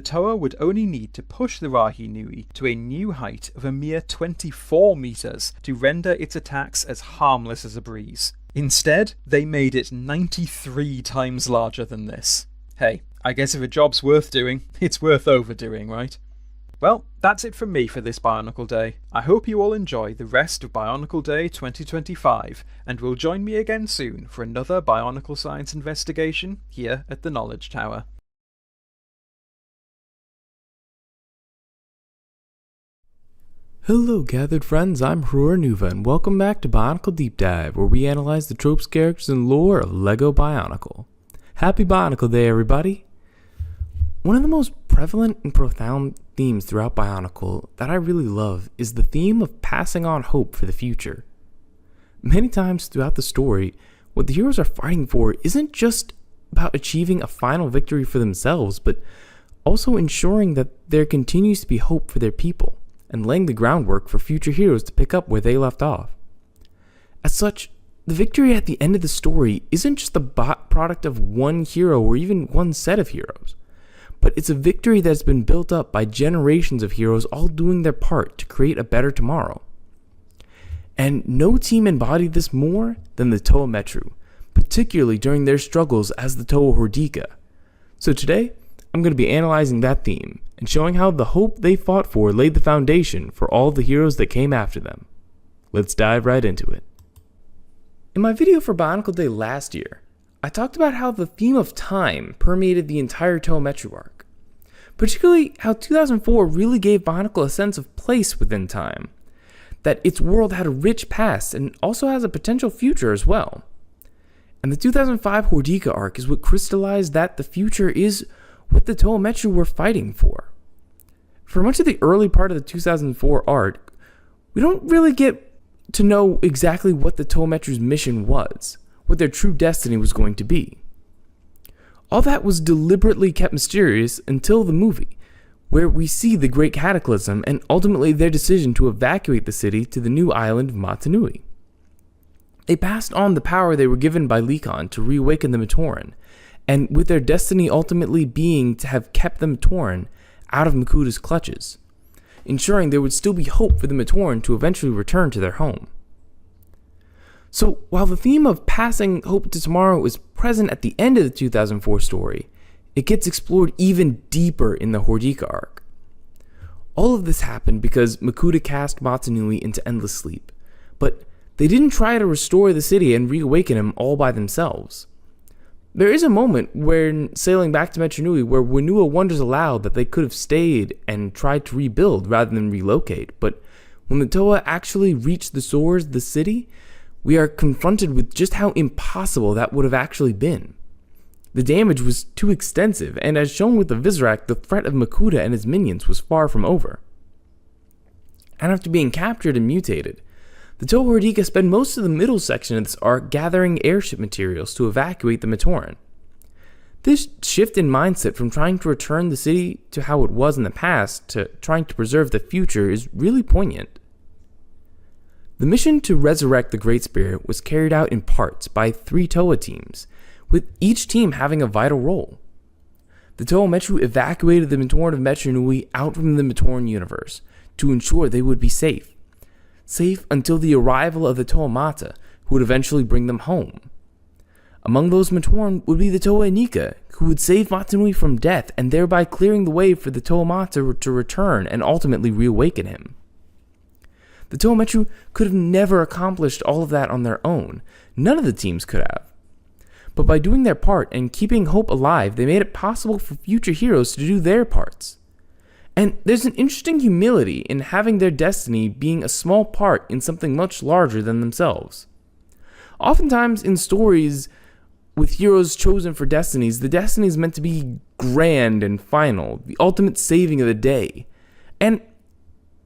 Toa would only need to push the Rahinui to a new height of a mere 24 meters to render its attacks as harmless as a breeze. Instead, they made it 93 times larger than this. Hey, I guess if a job's worth doing, it's worth overdoing, right? Well, that's it from me for this Bionicle Day. I hope you all enjoy the rest of Bionicle Day 2025, and will join me again soon for another Bionicle Science investigation here at the Knowledge Tower. Hello gathered friends, I'm Hrur Nuva, and welcome back to Bionicle Deep Dive, where we analyze the tropes, characters, and lore of LEGO Bionicle. Happy Bionicle Day, everybody! One of the most prevalent and profound themes throughout Bionicle that I really love is the theme of passing on hope for the future. Many times throughout the story, what the heroes are fighting for isn't just about achieving a final victory for themselves, but also ensuring that there continues to be hope for their people, and laying the groundwork for future heroes to pick up where they left off. As such, the victory at the end of the story isn't just the product of one hero or even one set of heroes, but it's a victory that's been built up by generations of heroes all doing their part to create a better tomorrow. And no team embodied this more than the Toa Metru, particularly during their struggles as the Toa Hordika. So today, I'm going to be analyzing that theme and showing how the hope they fought for laid the foundation for all the heroes that came after them. Let's dive right into it. In my video for Bionicle Day last year, I talked about how the theme of time permeated the entire Toa Metru arc, particularly how 2004 really gave Bionicle a sense of place within time, that its world had a rich past and also has a potential future as well. And the 2005 Hordika arc is what crystallized that the future is what the Toa Metru were fighting for. For much of the early part of the 2004 arc, we don't really get to know exactly what the Tohometru's mission was, what their true destiny was going to be. All that was deliberately kept mysterious until the movie, where we see the Great Cataclysm and ultimately their decision to evacuate the city to the new island of Motunui. They passed on the power they were given by Le-Koro to reawaken the Matoran, and with their destiny ultimately being to have kept the Matoran out of Makuta's clutches, ensuring there would still be hope for the Matoran to eventually return to their home. So, while the theme of passing hope to tomorrow is present at the end of the 2004 story, it gets explored even deeper in the Hordika arc. All of this happened because Makuta cast Motunui into endless sleep, but they didn't try to restore the city and reawaken him all by themselves. There is a moment when sailing back to Motunui where Whenua wonders aloud that they could have stayed and tried to rebuild rather than relocate, but when the Toa actually reach the shores of the city, we are confronted with just how impossible that would have actually been. The damage was too extensive, and as shown with the Visorak, the threat of Makuta and his minions was far from over. And after being captured and mutated, the Toa Hordika spend most of the middle section of this arc gathering airship materials to evacuate the Matoran. This shift in mindset from trying to return the city to how it was in the past to trying to preserve the future is really poignant. The mission to resurrect the Great Spirit was carried out in parts by 3 Toa teams, with each team having a vital role. The Tohometru evacuated the Matoran of Motunui out from the Matoran universe to ensure they would be safe until the arrival of the Toamata, who would eventually bring them home. Among those Matoran would be the Toa-Inika, who would save Motunui from death and thereby clearing the way for the Toamata to return and ultimately reawaken him. The Tohometru could have never accomplished all of that on their own. None of the teams could have. But by doing their part and keeping hope alive, they made it possible for future heroes to do their parts. And there's an interesting humility in having their destiny being a small part in something much larger than themselves. Oftentimes in stories with heroes chosen for destinies, the destiny is meant to be grand and final, the ultimate saving of the day. And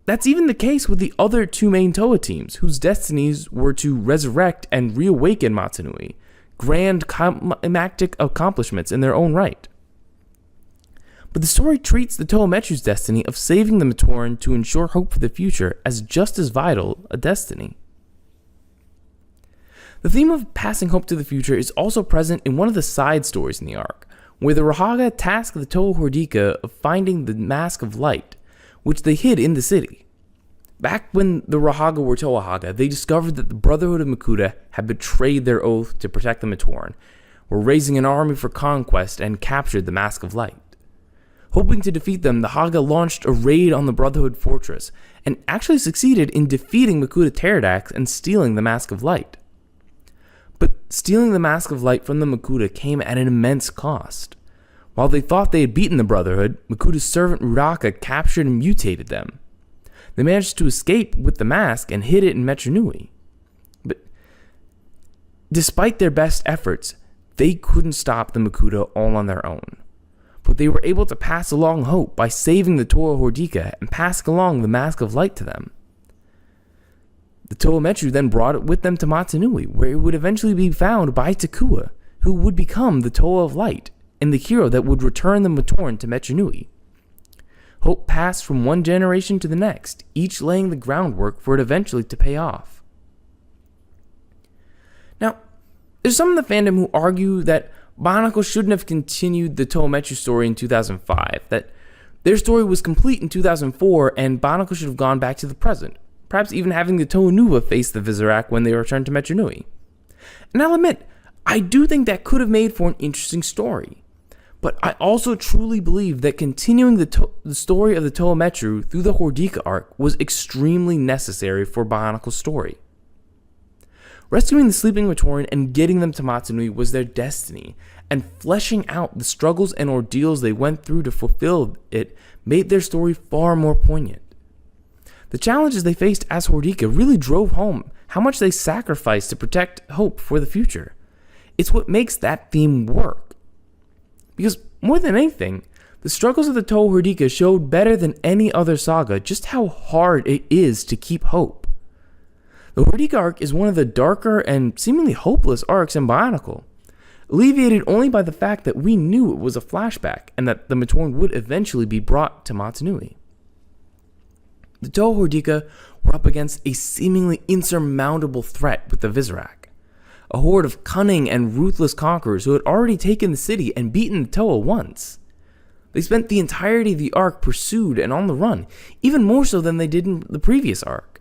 that's even the case with the other 2 main Toa teams, whose destinies were to resurrect and reawaken Motunui, grand climactic accomplishments in their own right. But the story treats the Tohometru's destiny of saving the Matoran to ensure hope for the future as just as vital a destiny. The theme of passing hope to the future is also present in one of the side stories in the arc, where the Rahaga task the Toa Hordika of finding the Mask of Light, which they hid in the city. Back when the Rahaga were Toahaga, they discovered that the Brotherhood of Makuta had betrayed their oath to protect the Matoran, were raising an army for conquest, and captured the Mask of Light. Hoping to defeat them, the Haga launched a raid on the Brotherhood fortress, and actually succeeded in defeating Makuta Pterodax and stealing the Mask of Light. But stealing the Mask of Light from the Makuta came at an immense cost. While they thought they had beaten the Brotherhood, Makuta's servant Rudaka captured and mutated them. They managed to escape with the mask and hid it in Motunui. But despite their best efforts, they couldn't stop the Makuta all on their own. But they were able to pass along hope by saving the Toa Hordika and passing along the Mask of Light to them. The Tohometru then brought it with them to Motunui, where it would eventually be found by Takua, who would become the Toa of Light and the hero that would return the Matoran to Motunui. Hope passed from one generation to the next, each laying the groundwork for it eventually to pay off. Now, there's some in the fandom who argue that BIONICLE shouldn't have continued the Tohometru story in 2005, that their story was complete in 2004 and BIONICLE should have gone back to the present, perhaps even having the Toa Nuva face the Visorak when they returned to Motunui. And I'll admit, I do think that could have made for an interesting story. But I also truly believe that continuing the story of the Tohometru through the Hordika arc was extremely necessary for BIONICLE's story. Rescuing the sleeping Matoran and getting them to Motunui was their destiny, and fleshing out the struggles and ordeals they went through to fulfill it made their story far more poignant. The challenges they faced as Hordika really drove home how much they sacrificed to protect hope for the future. It's what makes that theme work. Because more than anything, The struggles of the Toho Hordika showed better than any other saga just how hard it is to keep hope. The Hordika arc is one of the darker and seemingly hopeless arcs in Bionicle, alleviated only by the fact that we knew it was a flashback and that the Matoran would eventually be brought to Motunui. The Toho Hordika were up against a seemingly insurmountable threat with the Visorak, a horde of cunning and ruthless conquerors who had already taken the city and beaten the Toa once. They spent the entirety of the arc pursued and on the run, even more so than they did in the previous arc.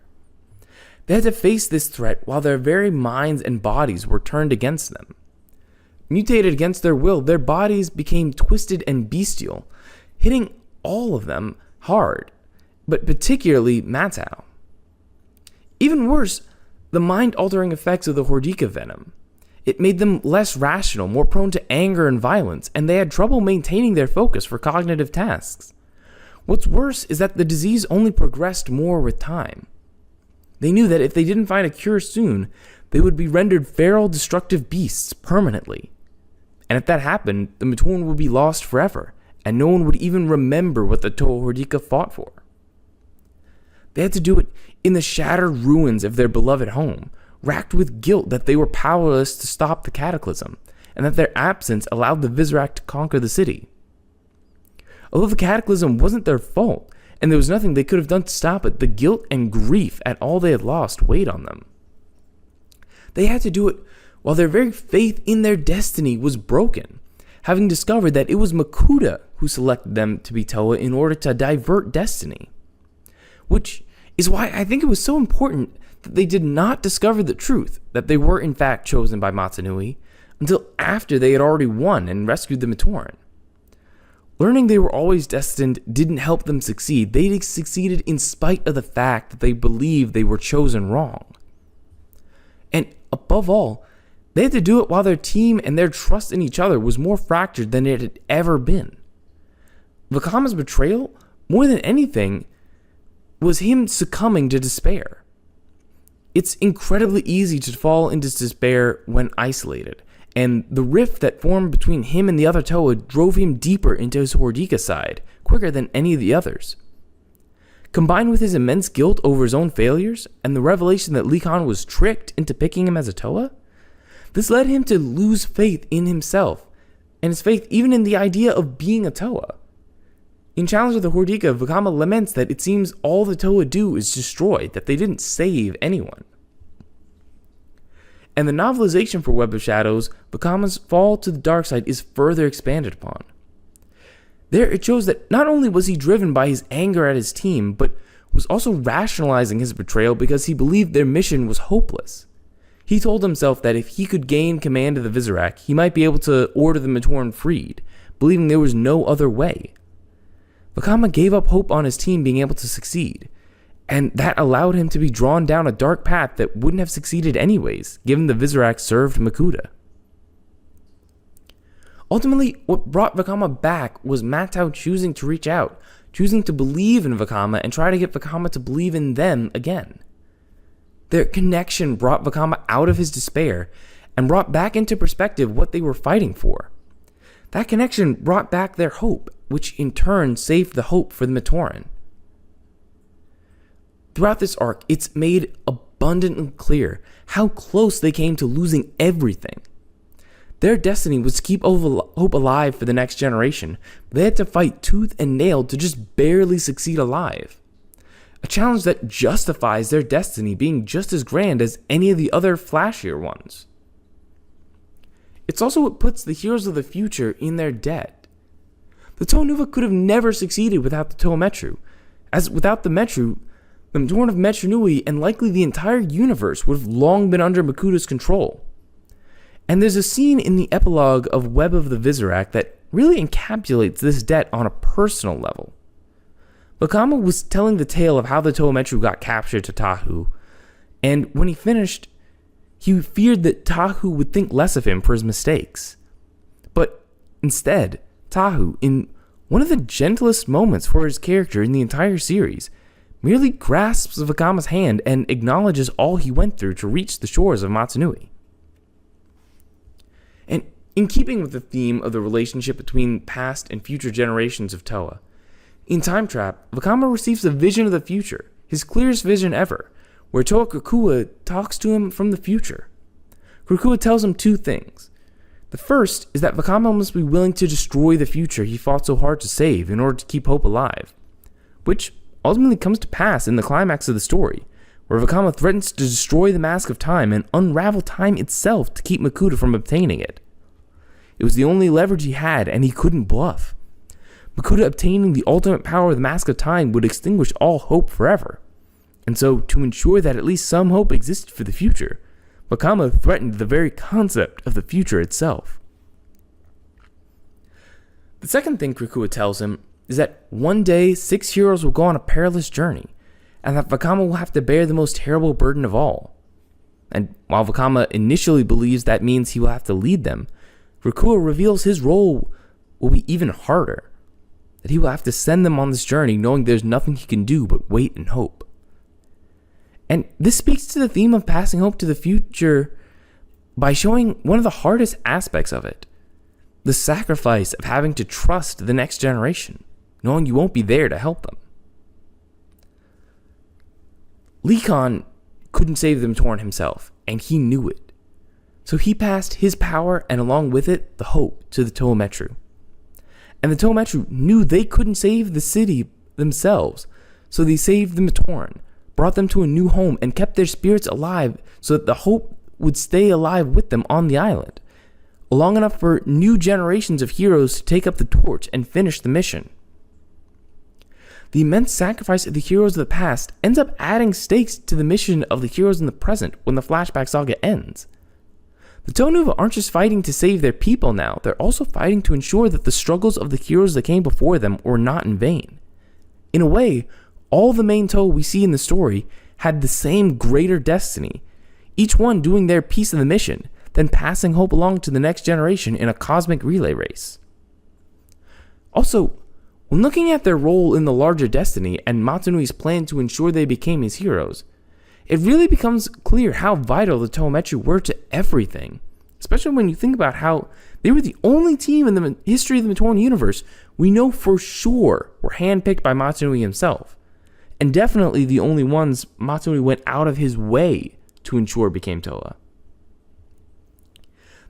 They had to face this threat while their very minds and bodies were turned against them. Mutated against their will, their bodies became twisted and bestial, hitting all of them hard, but particularly Matau. Even worse, the mind-altering effects of the Hordika venom. It made them less rational, more prone to anger and violence, and they had trouble maintaining their focus for cognitive tasks. What's worse is that the disease only progressed more with time. They knew that if they didn't find a cure soon, they would be rendered feral, destructive beasts permanently. And if that happened, the Matoran would be lost forever, and no one would even remember what the Toho Hordika fought for. They had to do it in the shattered ruins of their beloved home, racked with guilt that they were powerless to stop the cataclysm, and that their absence allowed the Visorak to conquer the city. Although the cataclysm wasn't their fault, and there was nothing they could have done to stop it, the guilt and grief at all they had lost weighed on them. They had to do it while their very faith in their destiny was broken, having discovered that it was Makuta who selected them to be Toa in order to divert destiny. Which is why I think it was so important that they did not discover the truth that they were in fact chosen by Motunui until after they had already won and rescued the Matoran. Learning they were always destined didn't help them succeed. They succeeded in spite of the fact that they believed they were chosen wrong. And above all, they had to do it while their team and their trust in each other was more fractured than it had ever been. Vakama's betrayal, more than anything, was him succumbing to despair. It's incredibly easy to fall into despair when isolated, and the rift that formed between him and the other Toa drove him deeper into his Hordika side, quicker than any of the others. Combined with his immense guilt over his own failures, and the revelation that Le-Koro was tricked into picking him as a Toa, this led him to lose faith in himself, and his faith even in the idea of being a Toa. In Challenge of the Hordika, Vakama laments that it seems all the Toa do is destroy, that they didn't save anyone. And the novelization for Web of Shadows, Vakama's fall to the dark side is further expanded upon. There it shows that not only was he driven by his anger at his team, but was also rationalizing his betrayal because he believed their mission was hopeless. He told himself that if he could gain command of the Visorak, he might be able to order the Matoran freed, believing there was no other way. Vakama gave up hope on his team being able to succeed, and that allowed him to be drawn down a dark path that wouldn't have succeeded anyways, given the Visorak served Makuta. Ultimately, what brought Vakama back was Matau choosing to reach out, choosing to believe in Vakama and try to get Vakama to believe in them again. Their connection brought Vakama out of his despair and brought back into perspective what they were fighting for. That connection brought back their hope, which in turn saved the hope for the Matoran. Throughout this arc, it's made abundantly clear how close they came to losing everything. Their destiny was to keep hope alive for the next generation, but they had to fight tooth and nail to just barely succeed alive. A challenge that justifies their destiny being just as grand as any of the other flashier ones. It's also what puts the heroes of the future in their debt. The Toa Nuva could have never succeeded without the Toa Metru, as without the Metru, the Matoran of Metru and likely the entire universe would have long been under Makuta's control. And there's a scene in the epilogue of Web of the Visorak that really encapsulates this debt on a personal level. Vakama was telling the tale of how the Toa Metru got captured to Tahu, and when he finished, he feared that Tahu would think less of him for his mistakes. But instead, Tahu, in one of the gentlest moments for his character in the entire series, merely grasps Vakama's hand and acknowledges all he went through to reach the shores of Motunui. And In keeping with the theme of the relationship between past and future generations of Toa, in Time Trap, Vakama receives a vision of the future, his clearest vision ever, where Toa Krakua talks to him from the future. Krakua tells him two things. The first is that Vakama must be willing to destroy the future he fought so hard to save in order to keep hope alive, which ultimately comes to pass in the climax of the story, where Vakama threatens to destroy the Mask of Time and unravel time itself to keep Makuta from obtaining it. It was the only leverage he had, and he couldn't bluff. Makuta obtaining the ultimate power of the Mask of Time would extinguish all hope forever. And so, to ensure that at least some hope existed for the future, Vakama threatened the very concept of the future itself. The second thing Krakua tells him is that one day 6 heroes will go on a perilous journey, and that Vakama will have to bear the most terrible burden of all. And while Vakama initially believes that means he will have to lead them, Krakua reveals his role will be even harder, that he will have to send them on this journey knowing there's nothing he can do but wait and hope. And this speaks to the theme of passing hope to the future by showing one of the hardest aspects of it, the sacrifice of having to trust the next generation, knowing you won't be there to help them. Le-Koro couldn't save the Matoran himself, and he knew it. So he passed his power, and along with it, the hope, to the Toa Metru. And the Toa Metru knew they couldn't save the city themselves, so they saved the Matoran, brought them to a new home, and kept their spirits alive so that the hope would stay alive with them on the island, long enough for new generations of heroes to take up the torch and finish the mission. The immense sacrifice of the heroes of the past ends up adding stakes to the mission of the heroes in the present when the flashback saga ends. The Toa Nuva aren't just fighting to save their people now, they're also fighting to ensure that the struggles of the heroes that came before them were not in vain. In a way, all the main Toa we see in the story had the same greater destiny, each one doing their piece of the mission, then passing hope along to the next generation in a cosmic relay race. Also, when looking at their role in the larger destiny and Matanui's plan to ensure they became his heroes, it really becomes clear how vital the Toa Metru were to everything, especially when you think about how they were the only team in the history of the Matoran universe we know for sure were handpicked by Matanui himself, and definitely the only ones Matanui went out of his way to ensure became Toa.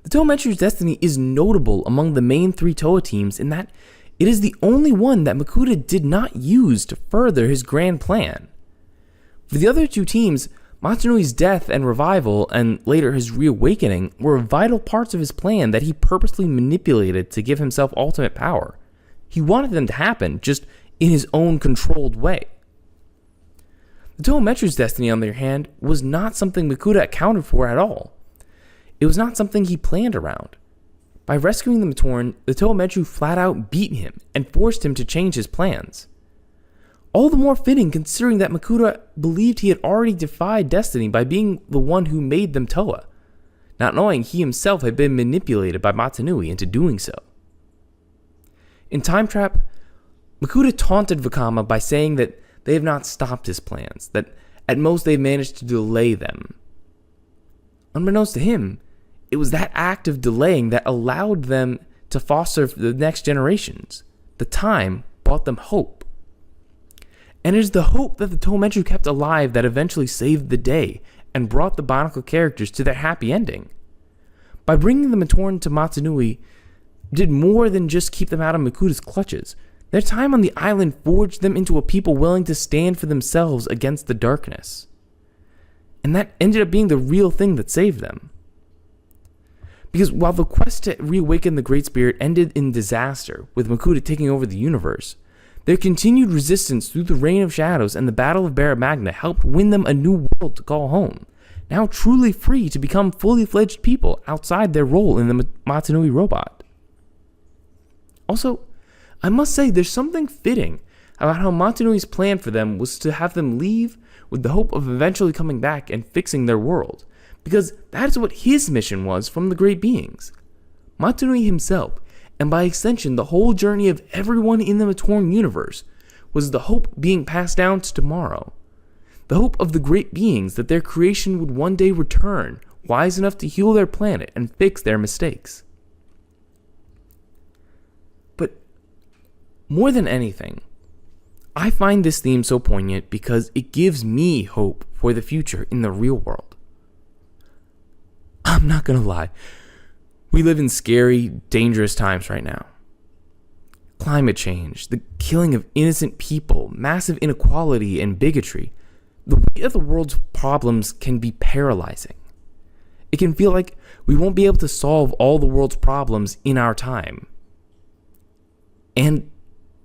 The Toa Metru's destiny is notable among the main 3 Toa teams in that it is the only one that Makuta did not use to further his grand plan. For the other 2 teams, Matanui's death and revival, and later his reawakening, were vital parts of his plan that he purposely manipulated to give himself ultimate power. He wanted them to happen, just in his own controlled way. The Toa Metru's destiny, on the other hand, was not something Makuta accounted for at all. It was not something he planned around. By rescuing the Matoran, the Toa Metru flat out beat him and forced him to change his plans. All the more fitting considering that Makuta believed he had already defied destiny by being the one who made them Toa, not knowing he himself had been manipulated by Matanui into doing so. In Time Trap, Makuta taunted Vakama by saying that they have not stopped his plans, that at most they've managed to delay them. Unbeknownst to him, it was that act of delaying that allowed them to foster the next generations. The time brought them hope. And it is the hope that the Toa Metru kept alive that eventually saved the day and brought the BIONICLE characters to their happy ending. By bringing the Matoran to Matanui, did more than just keep them out of Makuta's clutches. Their time on the island forged them into a people willing to stand for themselves against the darkness. And that ended up being the real thing that saved them. Because while the quest to reawaken the Great Spirit ended in disaster, with Makuta taking over the universe, their continued resistance through the Reign of Shadows and the Battle of Barra Magna helped win them a new world to call home, now truly free to become fully fledged people outside their role in the Matanui robot. Also, I must say there's something fitting about how Matanui's plan for them was to have them leave with the hope of eventually coming back and fixing their world, because that is what his mission was from the Great Beings. Matanui himself, and by extension the whole journey of everyone in the Matoran universe, was the hope being passed down to tomorrow. The hope of the Great Beings that their creation would one day return, wise enough to heal their planet and fix their mistakes. More than anything, I find this theme so poignant because it gives me hope for the future in the real world. I'm not gonna lie, we live in scary, dangerous times right now. Climate change, the killing of innocent people, massive inequality and bigotry. The weight of the world's problems can be paralyzing. It can feel like we won't be able to solve all the world's problems in our time. And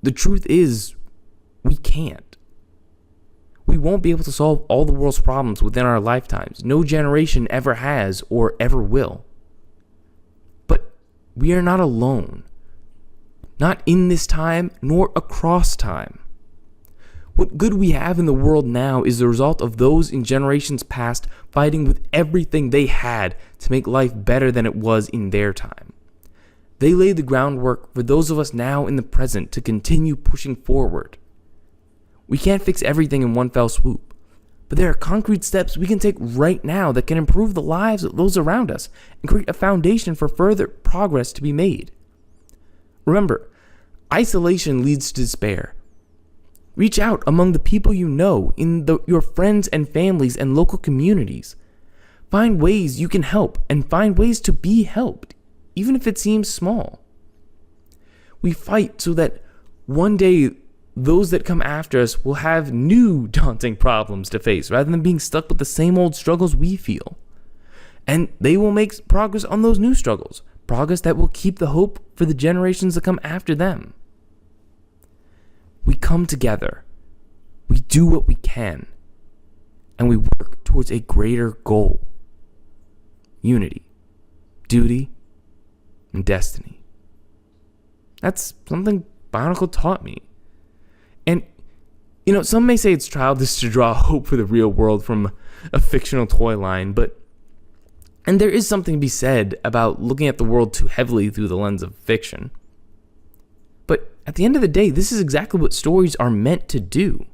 the truth is, we can't. We won't be able to solve all the world's problems within our lifetimes. No generation ever has or ever will. But we are not alone. Not in this time, nor across time. What good we have in the world now is the result of those in generations past fighting with everything they had to make life better than it was in their time. They laid the groundwork for those of us now in the present to continue pushing forward. We can't fix everything in one fell swoop, but there are concrete steps we can take right now that can improve the lives of those around us and create a foundation for further progress to be made. Remember, isolation leads to despair. Reach out among the people you know, in your friends and families and local communities. Find ways you can help and find ways to be helped, even if it seems small. We fight so that one day those that come after us will have new daunting problems to face rather than being stuck with the same old struggles we feel. And they will make progress on those new struggles, progress that will keep the hope for the generations that come after them. We come together, we do what we can, and we work towards a greater goal. Unity, duty, and destiny. That's something BIONICLE taught me. And, some may say it's childish to draw hope for the real world from a fictional toy line, and there is something to be said about looking at the world too heavily through the lens of fiction. But at the end of the day, this is exactly what stories are meant to do.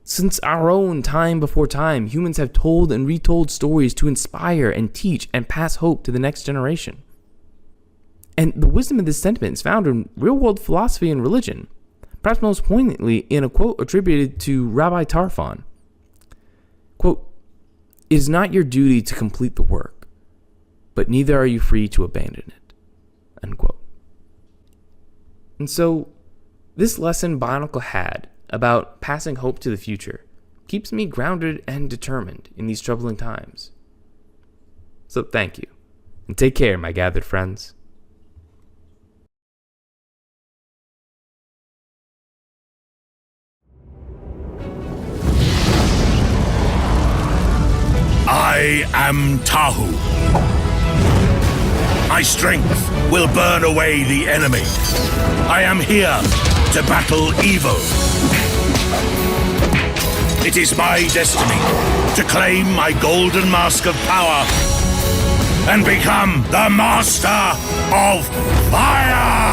Since our own time before time, humans have told and retold stories to inspire and teach and pass hope to the next generation. And the wisdom of this sentiment is found in real-world philosophy and religion, perhaps most poignantly in a quote attributed to Rabbi Tarfon. Quote, "It is not your duty to complete the work, but neither are you free to abandon it." End quote. And so, this lesson BIONICLE had about passing hope to the future keeps me grounded and determined in these troubling times. So thank you, and take care, my gathered friends. I am Tahu. My strength will burn away the enemy. I am here to battle evil. It is my destiny to claim my golden mask of power and become the master of fire!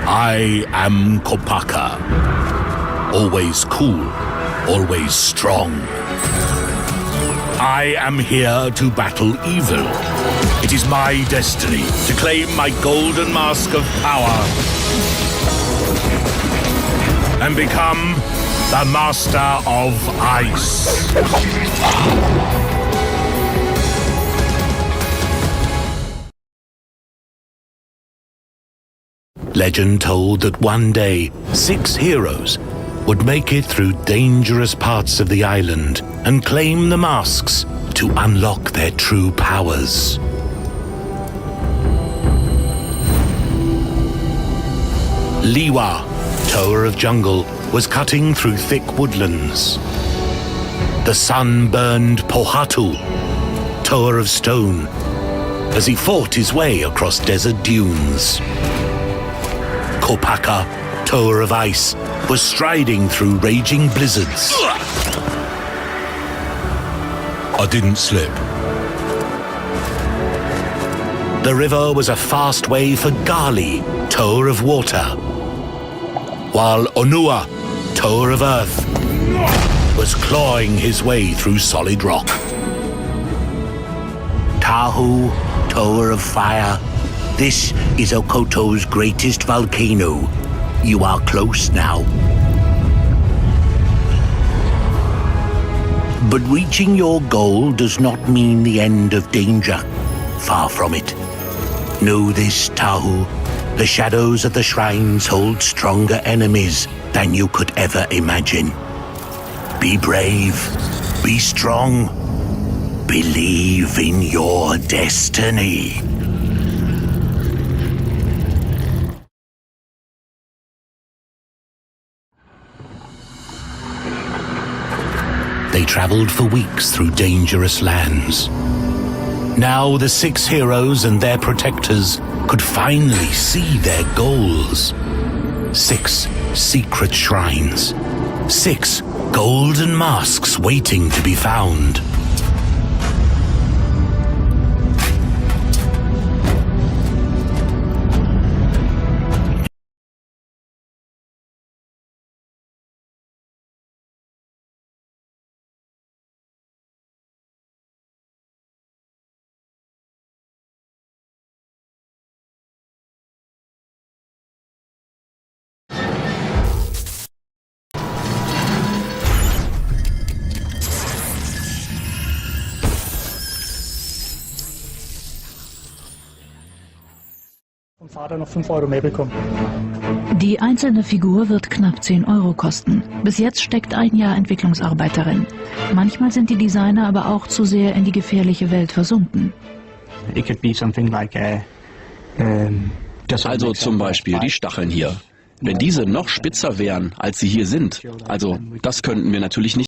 I am Kopaka. Always cool, always strong. I am here to battle evil. It is my destiny to claim my golden mask of power and become the master of ice. Legend told that one day, 6 heroes would make it through dangerous parts of the island and claim the masks to unlock their true powers. Liwa, Tower of Jungle, was cutting through thick woodlands. The sun-burned Pohatu, Tower of Stone, as he fought his way across desert dunes. Kopaka, Tower of Ice, was striding through raging blizzards. I didn't slip. The river was a fast way for Gali, Tower of Water, while Onua, Tower of Earth, was clawing his way through solid rock. Tahoe, Tower of Fire, this is Okoto's greatest volcano. You are close now. But reaching your goal does not mean the end of danger. Far from it. Know this, Tahoe. The shadows of the shrines hold stronger enemies than you could ever imagine. Be brave. Be strong. Believe in your destiny. They traveled for weeks through dangerous lands. Now the 6 heroes and their protectors could finally see their goals. 6 secret shrines. 6 golden masks waiting to be found. Vater noch 5 Euro mehr bekommen. Die einzelne Figur wird knapp 10 Euro kosten. Bis jetzt steckt ein Jahr Entwicklungsarbeit darin. Manchmal sind die Designer aber auch zu sehr in die gefährliche Welt versunken. Also zum Beispiel die Stacheln hier. Wenn diese noch spitzer wären, als sie hier sind, also das könnten wir natürlich nicht